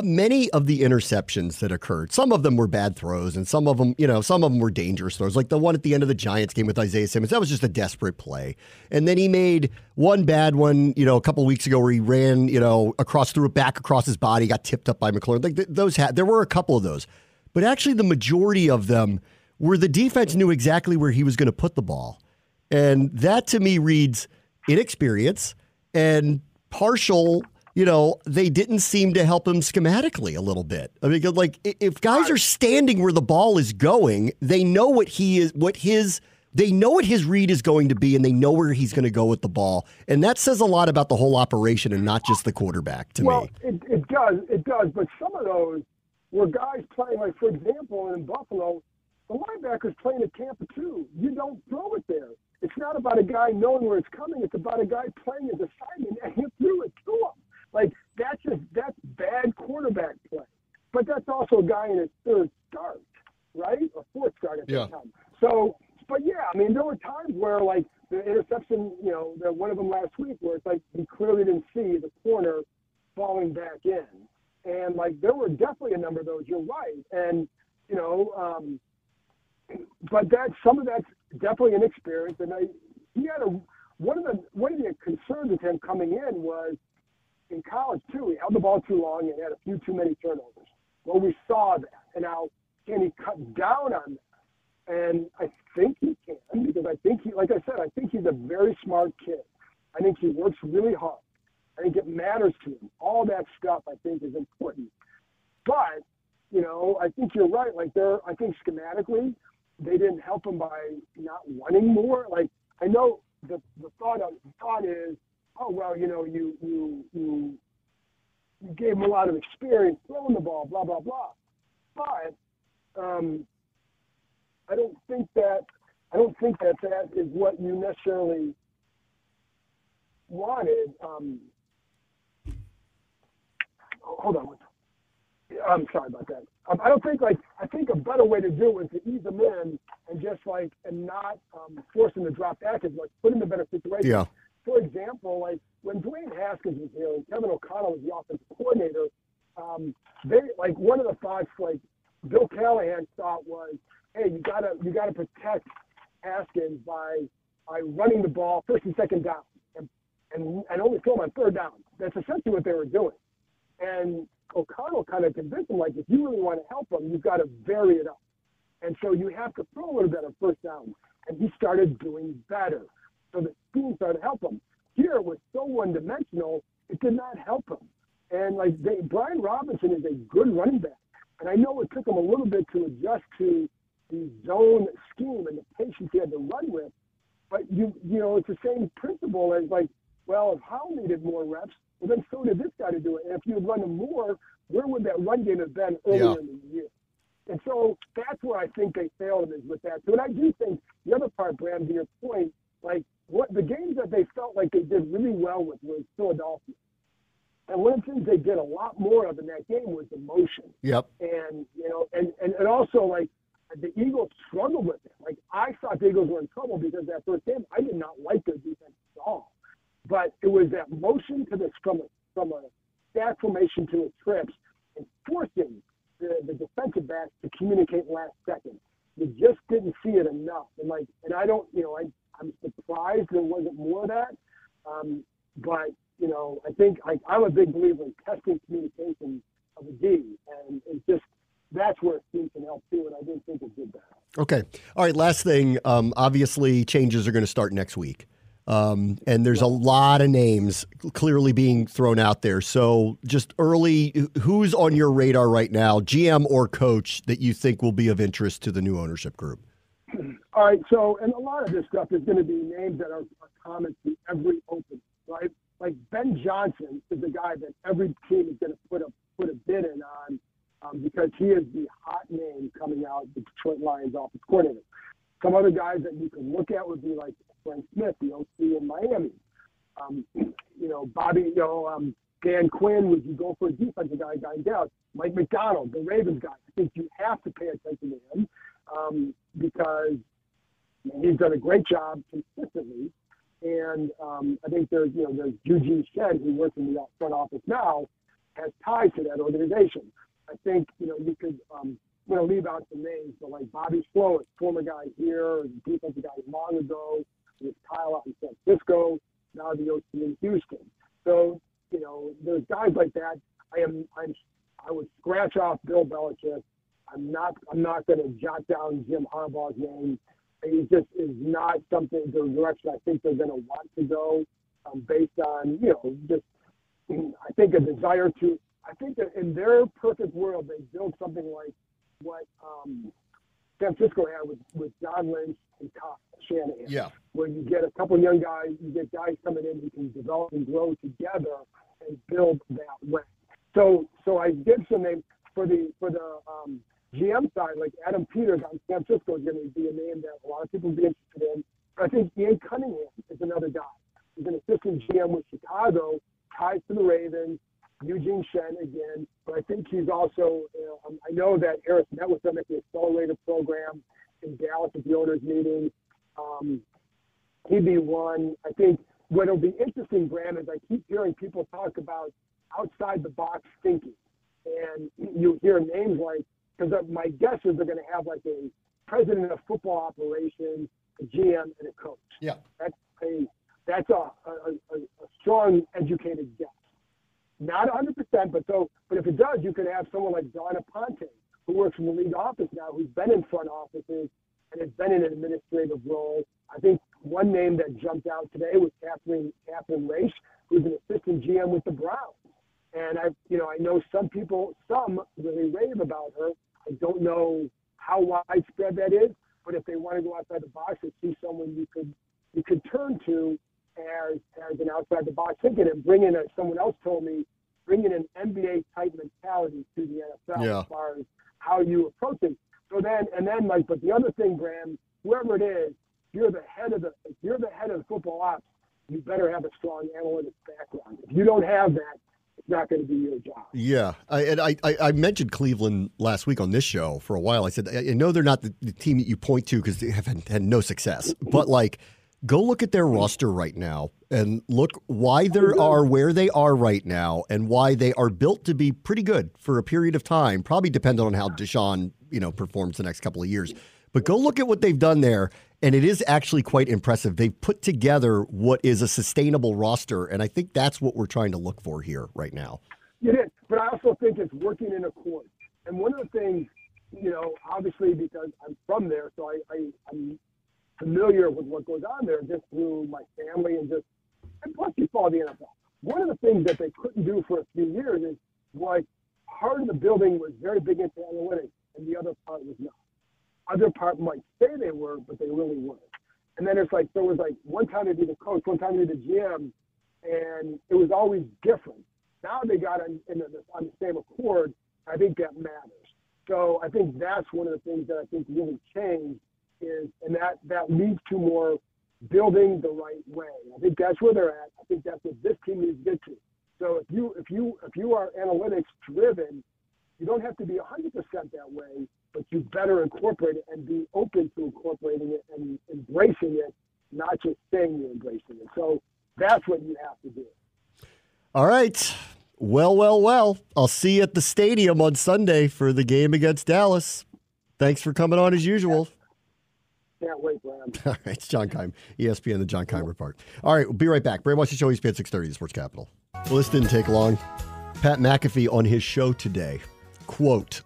Many of the interceptions that occurred, some of them were bad throws, and some of them were dangerous throws. Like the one at the end of the Giants game with Isaiah Simmons, that was just a desperate play. And then he made one bad one, a couple weeks ago where he ran, threw it back across his body, got tipped up by McLaurin. Like there were a couple of those, but actually the majority of them where the defense knew exactly where he was going to put the ball. And that to me reads inexperience and partial, they didn't seem to help him schematically a little bit. I mean, like if guys are standing where the ball is going, they know what his read is going to be, and they know where he's going to go with the ball. And that says a lot about the whole operation and not just the quarterback to me. It does. But some of those were guys playing, like, for example, in Buffalo, the linebackers playing at Tampa too. You don't throw it there. It's not about a guy knowing where it's coming. It's about a guy playing his assignment, and he threw it to him. Like, that's bad quarterback play. But that's also a guy in his third start, right? Or fourth start at that time. So, but yeah, I mean, there were times where, like, the interception, the one of them last week where it's like he clearly didn't see the corner falling back in. And, like, there were definitely a number of those. You're right. And, but some of that's definitely an experience. And he had one of the concerns with him coming in was in college too. He held the ball too long and had a few too many turnovers. Well, we saw that, and now can he cut down on that? And I think he can, because I think I think he's a very smart kid. I think he works really hard. I think it matters to him. All that stuff I think is important. But I think you're right. Like I think schematically, they didn't help him by not running more. Like, I know the thought is, oh, well, you gave him a lot of experience throwing the ball, blah, blah, blah. But I don't think that is what you necessarily wanted. Hold on. I'm sorry about that. I think a better way to do it is to ease them in and not force them to drop back as much, put them in a better situation. Yeah. For example, like when Dwayne Haskins was here and Kevin O'Connell was the offensive coordinator, one of the thoughts like Bill Callahan thought was, hey, you gotta protect Haskins by running the ball first and second down and only throw him on third down. That's essentially what they were doing. And O'Connell kind of convinced him, like, if you really want to help him, you've got to vary it up. And so you have to throw a little bit on first down. And he started doing better. So the scheme started to help him. Here it was so one-dimensional, it did not help him. And, Brian Robinson is a good running back. And I know it took him a little bit to adjust to the zone scheme and the patience he had to run with. But, it's the same principle as, well, if Howell needed more reps, well, then so did this guy to do it. And if you had run him more, where would that run game have been earlier in the year? And so that's where I think they failed is with that. So, and I do think the other part, Bram, to your point, what the games that they felt like they did really well with was Philadelphia. And one of the things they did a lot more of in that game was the motion. Yep. And, and also, the Eagles struggled with it. I thought the Eagles were in trouble because that first game, I did not like their defense at all. But it was that motion from a stack formation to a trips and forcing the defensive backs to communicate last second. you just didn't see it enough. And I don't, I'm surprised there wasn't more of that. But, I think I'm a big believer in testing communication of a D, and it's just, that's where teams can help too, and I didn't think it did that. Okay. All right, last thing. Obviously, changes are going to start next week. And there's a lot of names clearly being thrown out there. So just early, who's on your radar right now, GM or coach, that you think will be of interest to the new ownership group? All right, so, and a lot of this stuff is going to be names that are common to every opening, right? Like Ben Johnson is the guy that every team is going to put a bid in on because he is the hot name coming out, the Detroit Lions offensive coordinator. Some other guys that you can look at would be like Frank Smith, the OC in Miami. Bobby, Dan Quinn, would you go for a defensive guy in Dallas? Mike McDonald, the Ravens guy. I think you have to pay attention to him because he's done a great job consistently. And I think there's Eugene Shen, who works in the front office now, has ties to that organization. I think, you could I'm going to leave out some names, but like Bobby Slowick, former guy here, defensive guy long ago, with Kyle out in San Francisco, now the OC in Houston. So, there's guys like that. I would scratch off Bill Belichick. I'm not going to jot down Jim Harbaugh's name. He just is not something, the direction I think they're going to want to go based on, I think a desire to, I think that in their perfect world, they build something like what San Francisco had with John Lynch and Kyle Shanahan, where you get a couple young guys, you get guys coming in who can develop and grow together and build that way. So I give some names for the GM side, like Adam Peters on San Francisco is going to be a name that a lot of people will be interested in. But I think Ian Cunningham is another guy. He's an assistant GM with Chicago, ties to the Ravens, Eugene Shen again. But I think he's also, I know that Harris met with them at the Accelerator program in Dallas at the owners' meeting. He'd be one. I think what'll be interesting, Bram, is I keep hearing people talk about outside the box thinking. And you hear names like, because my guess is they're going to have like a president of football operations, a GM, and a coach. Yeah, that's a strong, educated guess. Not 100%, but if it does, you could have someone like Donna Ponte, who works in the league office now, who's been in front offices and has been in an administrative role. I think one name that jumped out today was Catherine Raish, who's an assistant GM with the Browns. And I know some people really rave about her. I don't know how widespread that is, but if they want to go outside the box and see someone you could turn to as an outside the box thinking and bring in someone else told me, bringing an NBA type mentality to the NFL as far as how you approach it. So then but the other thing, Bram, whoever it is, if you're the head of the football ops, you better have a strong analytics background. If you don't have that, it's not going to be your job. Yeah. I mentioned Cleveland last week on this show for a while. I said, I know they're not the team that you point to because they have had no success, but go look at their roster right now and look why they are where they are right now and why they are built to be pretty good for a period of time, probably depending on how Deshaun, performs the next couple of years. But go look at what they've done there, and it is actually quite impressive. They've put together what is a sustainable roster, and I think that's what we're trying to look for here right now. It is, but I also think it's working in accord. And one of the things, obviously because I'm from there, so I'm familiar with what goes on there just through my family and plus you follow the NFL. One of the things that they couldn't do for a few years is part of the building was very big into analytics and the other part was not. Other part might say they were, but they really weren't. And then it's one time to be the coach, one time to be the GM, and it was always different. Now they got on the same accord. I think that matters. So I think that's one of the things that I think really changed and that leads to more building the right way. I think that's where they're at. I think that's what this team needs to get to. So if you are analytics driven, you don't have to be 100% that way, but you better incorporate it and be open to incorporating it and embracing it, not just saying you're embracing it. So that's what you have to do. All right. Well. I'll see you at the stadium on Sunday for the game against Dallas. Thanks for coming on as usual. Can't wait, Bram. All right, it's John Keim, ESPN, the John Keim Report. All right, we'll be right back. Bram watch the show, ESPN 630, the Sports Capital. Well, this didn't take long. Pat McAfee on his show today, quote,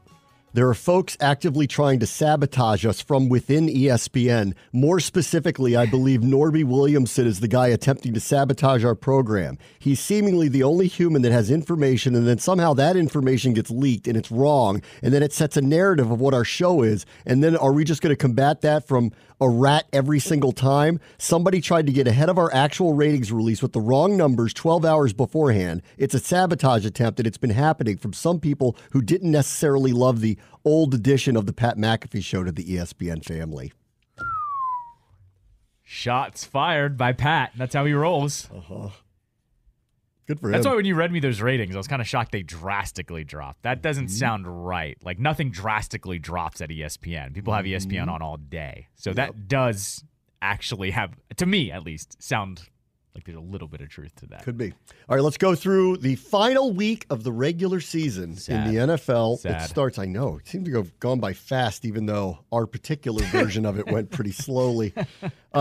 "There are folks actively trying to sabotage us from within ESPN. More specifically, I believe Norby Williamson is the guy attempting to sabotage our program. He's seemingly the only human that has information, and then somehow that information gets leaked, and it's wrong, and then it sets a narrative of what our show is. And then are we just going to combat that from a rat every single time? Somebody tried to get ahead of our actual ratings release with the wrong numbers 12 hours beforehand. It's a sabotage attempt, and it's been happening from some people who didn't necessarily love the old edition of the Pat McAfee show to the ESPN family." Shots fired by Pat. That's how he rolls. Good for him. That's why when you read me those ratings, I was kind of shocked they drastically dropped. That doesn't sound right. Like, nothing drastically drops at ESPN. People have ESPN on all day. So that does actually have, to me at least, sound like there's a little bit of truth to that. Could be. All right, let's go through the final week of the regular season in the NFL. Sad. It starts, I know, it seems to have gone by fast, even though our particular version of it went pretty slowly.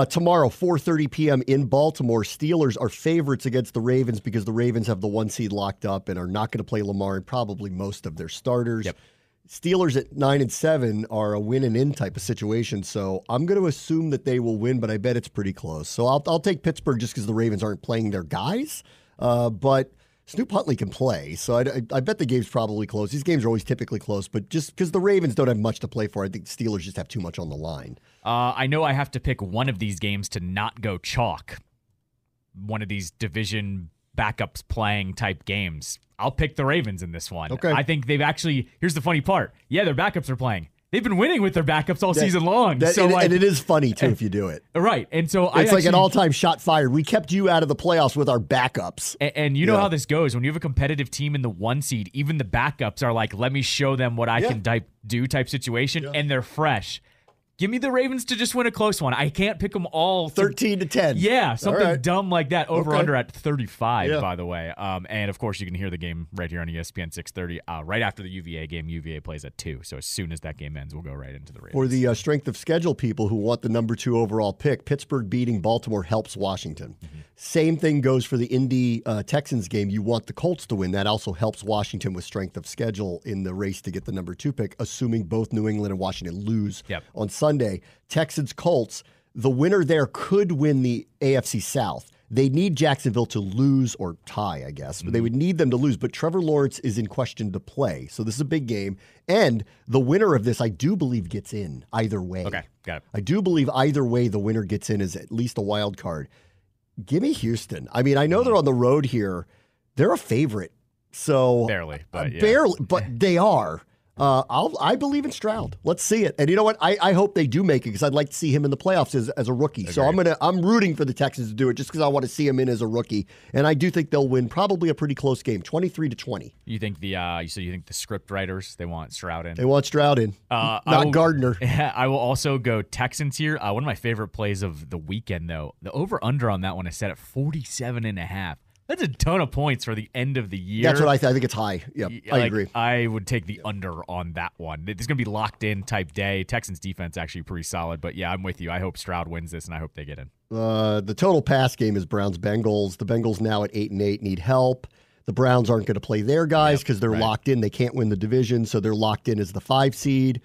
Tomorrow, 4:30 p.m. in Baltimore, Steelers are favorites against the Ravens because the Ravens have the 1 seed locked up and are not going to play Lamar and probably most of their starters. Yep. Steelers at 9-7 are a win and in type of situation, so I'm going to assume that they will win, but I bet it's pretty close. So I'll take Pittsburgh just because the Ravens aren't playing their guys, but Snoop Huntley can play, so I bet the game's probably close. These games are always typically close, but just because the Ravens don't have much to play for, I think Steelers just have too much on the line. I know I have to pick one of these games to not go chalk. One of these division backups playing type games. I'll pick the Ravens in this one. Okay. I think they've actually, here's the funny part. Yeah, their backups are playing. They've been winning with their backups all season long. And it is funny, too, if you do it. Right. And so it's like an all-time shot fired. We kept you out of the playoffs with our backups. And you know how this goes. When you have a competitive team in the 1 seed, even the backups are like, let me show them what I can do type situation, and they're fresh. Give me the Ravens to just win a close one. I can't pick them all. 13-10. Yeah, something dumb like that. Over-under at 35, by the way. And, of course, you can hear the game right here on ESPN 630 right after the UVA game. UVA plays at 2. So as soon as that game ends, we'll go right into the Ravens. For the strength of schedule people who want the number 2 overall pick, Pittsburgh beating Baltimore helps Washington. Same thing goes for the Indy Texans game. You want the Colts to win. That also helps Washington with strength of schedule in the race to get the number 2 pick, assuming both New England and Washington lose on Sunday. Texans-Colts, the winner there could win the AFC South. They need Jacksonville to lose or tie, I guess, but they would need them to lose. But Trevor Lawrence is in question to play, so this is a big game. And the winner of this, I do believe, gets in either way. Okay, got it. I do believe either way the winner gets in is at least a wild card. Give me Houston. I mean, I know they're on the road here. They're a favorite. So barely, but barely, but they are. I believe in Stroud. Let's see it. And you know what? I hope they do make it because I'd like to see him in the playoffs as a rookie. Agreed. So I'm rooting for the Texans to do it just because I want to see him in as a rookie. And I do think they'll win probably a pretty close game, 23-20. You think you think the script writers, they want Stroud in? They want Stroud in. Not Gardner. I will also go Texans here. One of my favorite plays of the weekend, though, the over-under on that one is set at 47.5. That's a ton of points for the end of the year. That's what I think it's high. Yeah, I agree. I would take the under on that one. It's going to be locked in type day. Texans defense actually pretty solid, but yeah, I'm with you. I hope Stroud wins this, and I hope they get in. The total pass game is Browns-Bengals. The Bengals now at 8-8 need help. The Browns aren't going to play their guys because they're locked in. They can't win the division, so they're locked in as the 5 seed.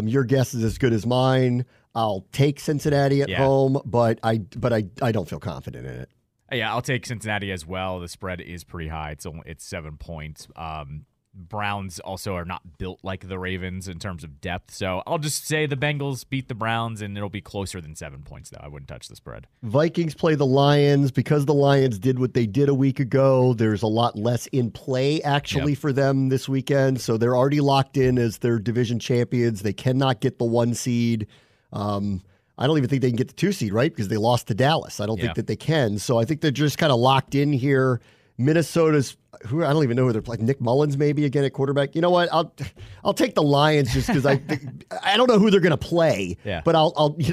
Your guess is as good as mine. I'll take Cincinnati at home, but I don't feel confident in it. Yeah, I'll take Cincinnati as well. The spread is pretty high. It's 7 points. Browns also are not built like the Ravens in terms of depth. So I'll just say the Bengals beat the Browns, and it'll be closer than 7 points, though. I wouldn't touch the spread. Vikings play the Lions. Because the Lions did what they did a week ago, there's a lot less in play, actually, for them this weekend. So they're already locked in as their division champions. They cannot get the 1 seed. I don't even think they can get the 2 seed, right? Because they lost to Dallas. I don't think that they can. So I think they're just kind of locked in here. Minnesota's who I don't even know who they're playing. Nick Mullins maybe again at quarterback. You know what? I'll take the Lions just because I don't know who they're going to play. Yeah. But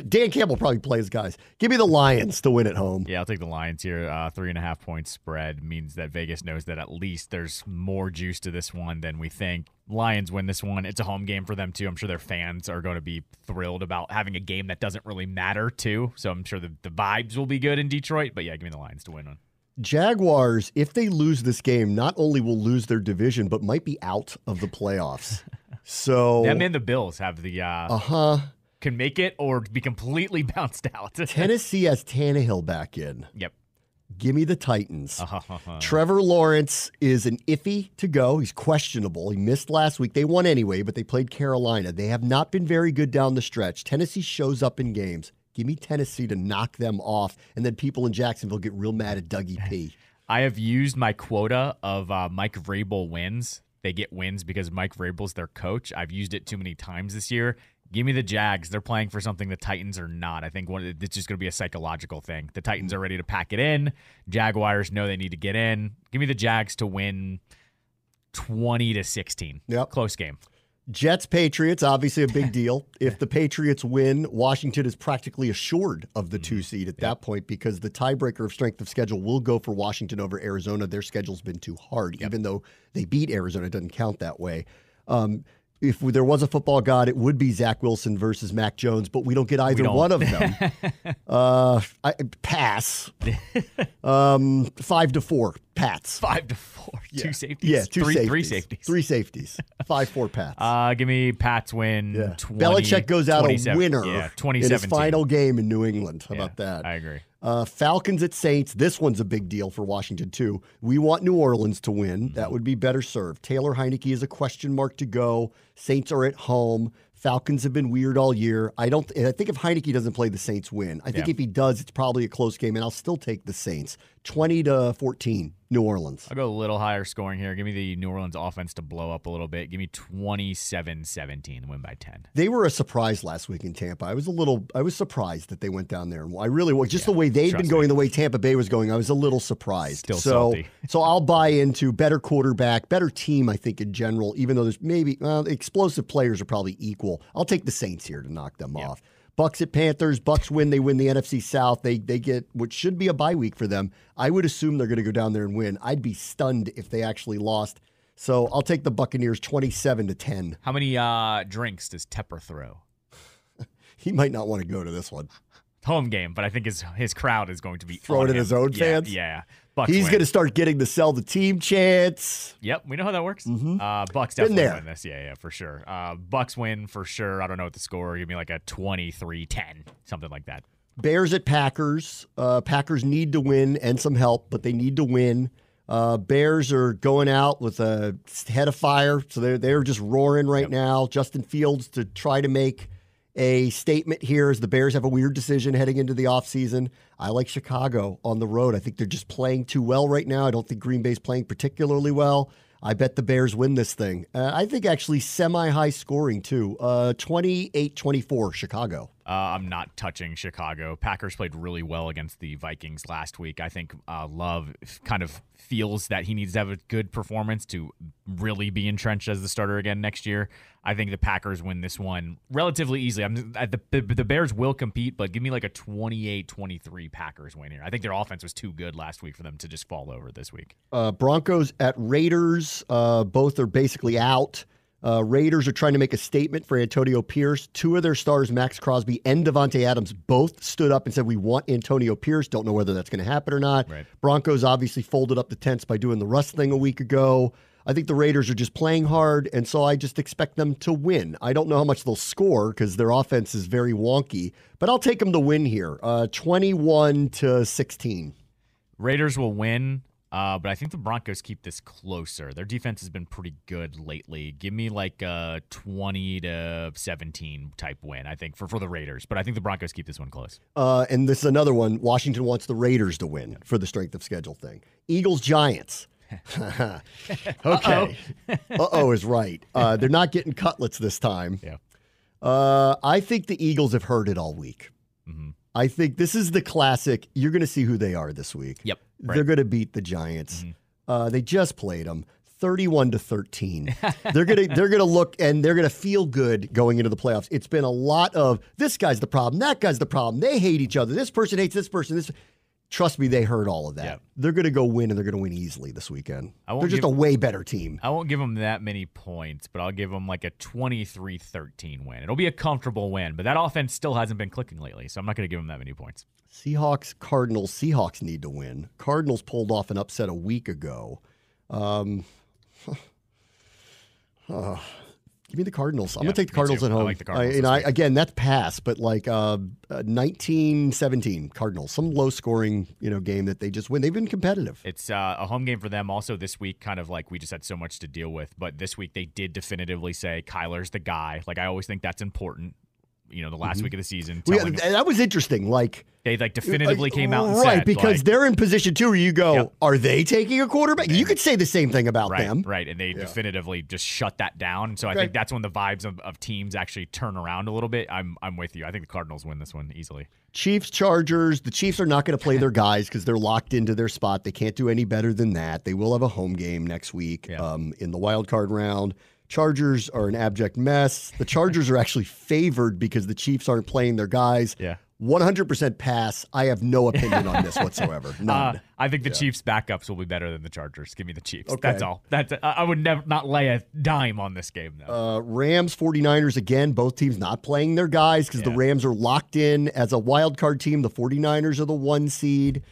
Dan Campbell probably plays guys. Give me the Lions to win at home. Yeah, I'll take the Lions here. 3.5 point spread means that Vegas knows that at least there's more juice to this one than we think. Lions win this one. It's a home game for them too. I'm sure their fans are going to be thrilled about having a game that doesn't really matter too. So I'm sure the vibes will be good in Detroit. But yeah, give me the Lions to win one. Jaguars, if they lose this game, not only will lose their division, but might be out of the playoffs. So them and the Bills have the can make it or be completely bounced out. Tennessee has Tannehill back in. Yep. Give me the Titans. Trevor Lawrence is an iffy to go. He's questionable. He missed last week. They won anyway, but they played Carolina. They have not been very good down the stretch. Tennessee shows up in games. Give me Tennessee to knock them off, and then people in Jacksonville get real mad at Dougie P. I have used my quota of Mike Vrabel wins. They get wins because Mike Vrabel's their coach. I've used it too many times this year. Give me the Jags. They're playing for something the Titans are not. I think it's just going to be a psychological thing. The Titans are ready to pack it in. Jaguars know they need to get in. Give me the Jags to win 20-16. Yep. Close game. Jets, Patriots, obviously a big deal. If the Patriots win, Washington is practically assured of the 2 seed at that point because the tiebreaker of strength of schedule will go for Washington over Arizona. Their schedule's been too hard. Even though they beat Arizona, it doesn't count that way. If there was a football god, it would be Zach Wilson versus Mac Jones, but we don't get either one of them. Pass. 5-4. Pats. 5-4. Yeah. 2 safeties. Yeah, three safeties. 3 safeties. 5-4 Pats. Give me Pats win. Yeah. 20, Belichick goes out a winner in his 2017. final game in New England. How about that? I agree. Falcons at Saints. This one's a big deal for Washington, too. We want New Orleans to win. That would be better served. Taylor Heineke is a question mark to go. Saints are at home. Falcons have been weird all year. I think if Heineke doesn't play, the Saints win. I think if he does, it's probably a close game, and I'll still take the Saints. 20-14, New Orleans. I'll go a little higher scoring here. Give me the New Orleans offense to blow up a little bit. Give me 27-17, win by 10. They were a surprise last week in Tampa. I was surprised that they went down there. I really was. Just the way they'd been going, the way Tampa Bay was going, I was a little surprised. Still salty. So I'll buy into better quarterback, better team, I think, in general, even though there's maybe explosive players are probably equal. I'll take the Saints here to knock them off. Bucks at Panthers. Bucks win. They win the NFC South. They get what should be a bye week for them. I would assume they're going to go down there and win. I'd be stunned if they actually lost. So I'll take the Buccaneers 27-10. How many drinks does Tepper throw? He might not want to go to this one. Home game, but I think his crowd is going to be throwing in his own fans. Yeah. Bucks He's win. going to start getting the sell the team chants. Yep, we know how that works. Mm-hmm. Bucks definitely win this. Yeah, for sure. Bucks win for sure. I don't know what the score. Give me like a 23-10, something like that. Bears at Packers. Packers need to win and some help, but they need to win. Bears are going out with a head of fire, so they're just roaring right now. Justin Fields to try to make a statement here as the Bears have a weird decision heading into the offseason. I like Chicago on the road. I think they're just playing too well right now. I don't think Green Bay's playing particularly well. I bet the Bears win this thing. I think actually semi-high scoring, too. 28-24, Chicago. I'm not touching Chicago. Packers played really well against the Vikings last week. I think Love kind of feels that he needs to have a good performance to really be entrenched as the starter again next year. I think the Packers win this one relatively easily. The Bears will compete, but give me like a 28-23 Packers win here. I think their offense was too good last week for them to just fall over this week. Broncos at Raiders. Both are basically out. Raiders are trying to make a statement for Antonio Pierce. 2 of their stars, Max Crosby and Devontae Adams, both stood up and said, we want Antonio Pierce. Don't know whether that's going to happen or not. Right. Broncos obviously folded up the tents by doing the Russ thing a week ago. I think the Raiders are just playing hard, and so I just expect them to win. I don't know how much they'll score because their offense is very wonky, but I'll take them to win here, 21-16. Raiders will win. But I think the Broncos keep this closer. Their defense has been pretty good lately. Give me like a 20-17 type win, I think, for the Raiders. But I think the Broncos keep this one close. And this is another one. Washington wants the Raiders to win for the strength of schedule thing. Eagles-Giants. Okay. Uh-oh is right. They're not getting cutlets this time. Yeah. I think the Eagles have heard it all week. Mm-hmm. I think this is the classic. You're going to see who they are this week. Yep. Right. They're going to beat the Giants. They just played them 31-13. They're gonna look and they're gonna feel good going into the playoffs. It's been a lot of this guy's the problem, that guy's the problem. They hate each other. This person hates this person. Trust me, they heard all of that. Yep. They're going to go win, and they're going to win easily this weekend. They're just a way better team. I won't give them that many points, but I'll give them like a 23-13 win. It'll be a comfortable win, but that offense still hasn't been clicking lately, so I'm not going to give them that many points. Seahawks, Cardinals. Seahawks need to win. Cardinals pulled off an upset a week ago. Give me the Cardinals. I'm going to take the Cardinals at home. I like the Cardinals. Again, that's pass, but like 19-17 Cardinals. Some low-scoring game that they just win. They've been competitive. It's a home game for them also this week, kind of like we just had so much to deal with. But this week they did definitively say Kyler's the guy. Like I always think that's important. The last week of the season. That was interesting. Like they definitively came out and right, said, because they're in position too where you go, are they taking a quarterback? You could say the same thing about them. Right, and they definitively just shut that down. So I think that's when the vibes of teams actually turn around a little bit. I'm with you. I think the Cardinals win this one easily. Chiefs, Chargers. The Chiefs are not going to play their guys because they're locked into their spot. They can't do any better than that. They will have a home game next week in the wild card round. Chargers are an abject mess. The Chargers are actually favored because the Chiefs aren't playing their guys. 100% pass. I have no opinion on this whatsoever. None. I think the Chiefs' backups will be better than the Chargers. Give me the Chiefs. Okay. That's all. I would not lay a dime on this game, though. Rams, 49ers, again, both teams not playing their guys because the Rams are locked in as a wild card team. The 49ers are the 1 seed.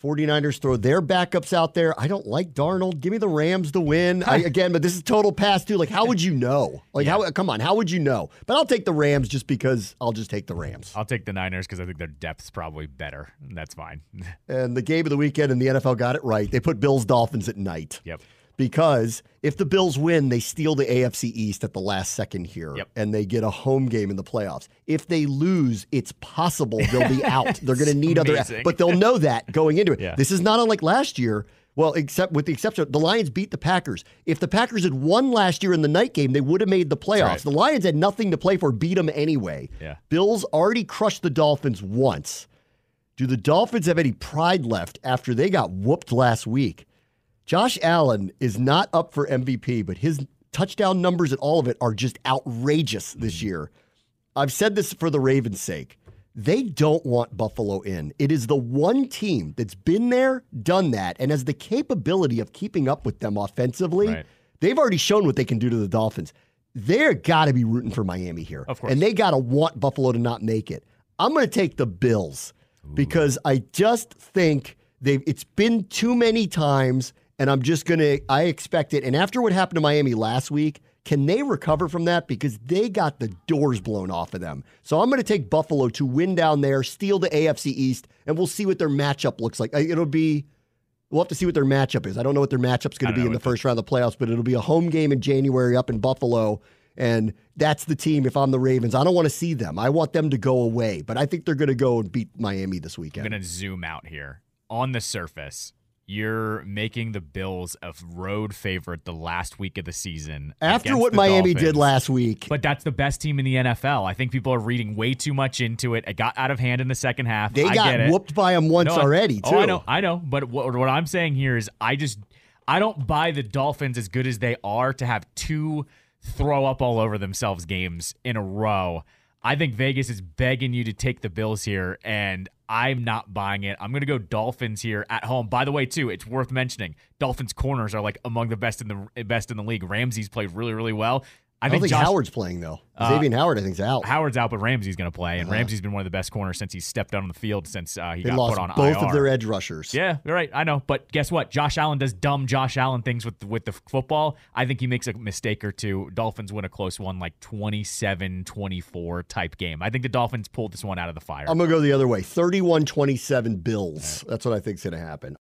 49ers throw their backups out there. I don't like Darnold. Give me the Rams to win. But this is total pass, too. Like, how would you know? Come on, how would you know? But I'll take the Rams just because I'll just take the Rams. I'll take the Niners because I think their depth's probably better. That's fine. And the game of the weekend, and the NFL got it right. They put Bills-Dolphins at night. Yep. Because if the Bills win, they steal the AFC East at the last second here, and they get a home game in the playoffs. If they lose, it's possible they'll be out. They're going to need but they'll know that going into it. Yeah. This is not unlike last year. Well, except with the exception, the Lions beat the Packers. If the Packers had won last year in the night game, they would have made the playoffs. Right. The Lions had nothing to play for, beat them anyway. Yeah. Bills already crushed the Dolphins once. Do the Dolphins have any pride left after they got whooped last week? Josh Allen is not up for MVP, but his touchdown numbers and all of it are just outrageous this year. I've said this for the Ravens' sake. They don't want Buffalo in. It is the one team that's been there, done that, and has the capability of keeping up with them offensively. Right. They've already shown what they can do to the Dolphins. They're got to be rooting for Miami here. Of course. And they got to want Buffalo to not make it. I'm going to take the Bills because I just think it's been too many times. And I expect it. And after what happened to Miami last week, can they recover from that? Because they got the doors blown off of them. So I'm going to take Buffalo to win down there, steal the AFC East, and we'll see what their matchup looks like. We'll have to see what their matchup is. I don't know what their matchup's going to be in the first round of the playoffs, but it'll be a home game in January up in Buffalo. And that's the team if I'm the Ravens. I don't want to see them. I want them to go away. But I think they're going to go and beat Miami this weekend. I'm going to zoom out here. On the surface, you're making the Bills a road favorite the last week of the season. After what Miami did last week. But that's the best team in the NFL. I think people are reading way too much into it. It got out of hand in the second half. They got whooped by them once already, too. I know. But what I'm saying here is I don't buy the Dolphins as good as they are to have two throw up all over themselves games in a row. I think Vegas is begging you to take the Bills here, and I'm not buying it. I'm going to go Dolphins here at home. By the way, too, it's worth mentioning, Dolphins corners are like among the best in the league. Ramsey's played really, really well. I don't think Howard's playing, though. Xavier Howard, I think, is out. Howard's out, but Ramsey's going to play, and Ramsey's been one of the best corners since he's stepped out on the field since he got put on IR. They lost both of their edge rushers. Yeah, you're right. I know, but guess what? Josh Allen does dumb Josh Allen things with the football. I think he makes a mistake or two. Dolphins win a close one, like 27-24 type game. I think the Dolphins pulled this one out of the fire. I'm going to go the other way. 31-27 Bills. That's what I think is going to happen.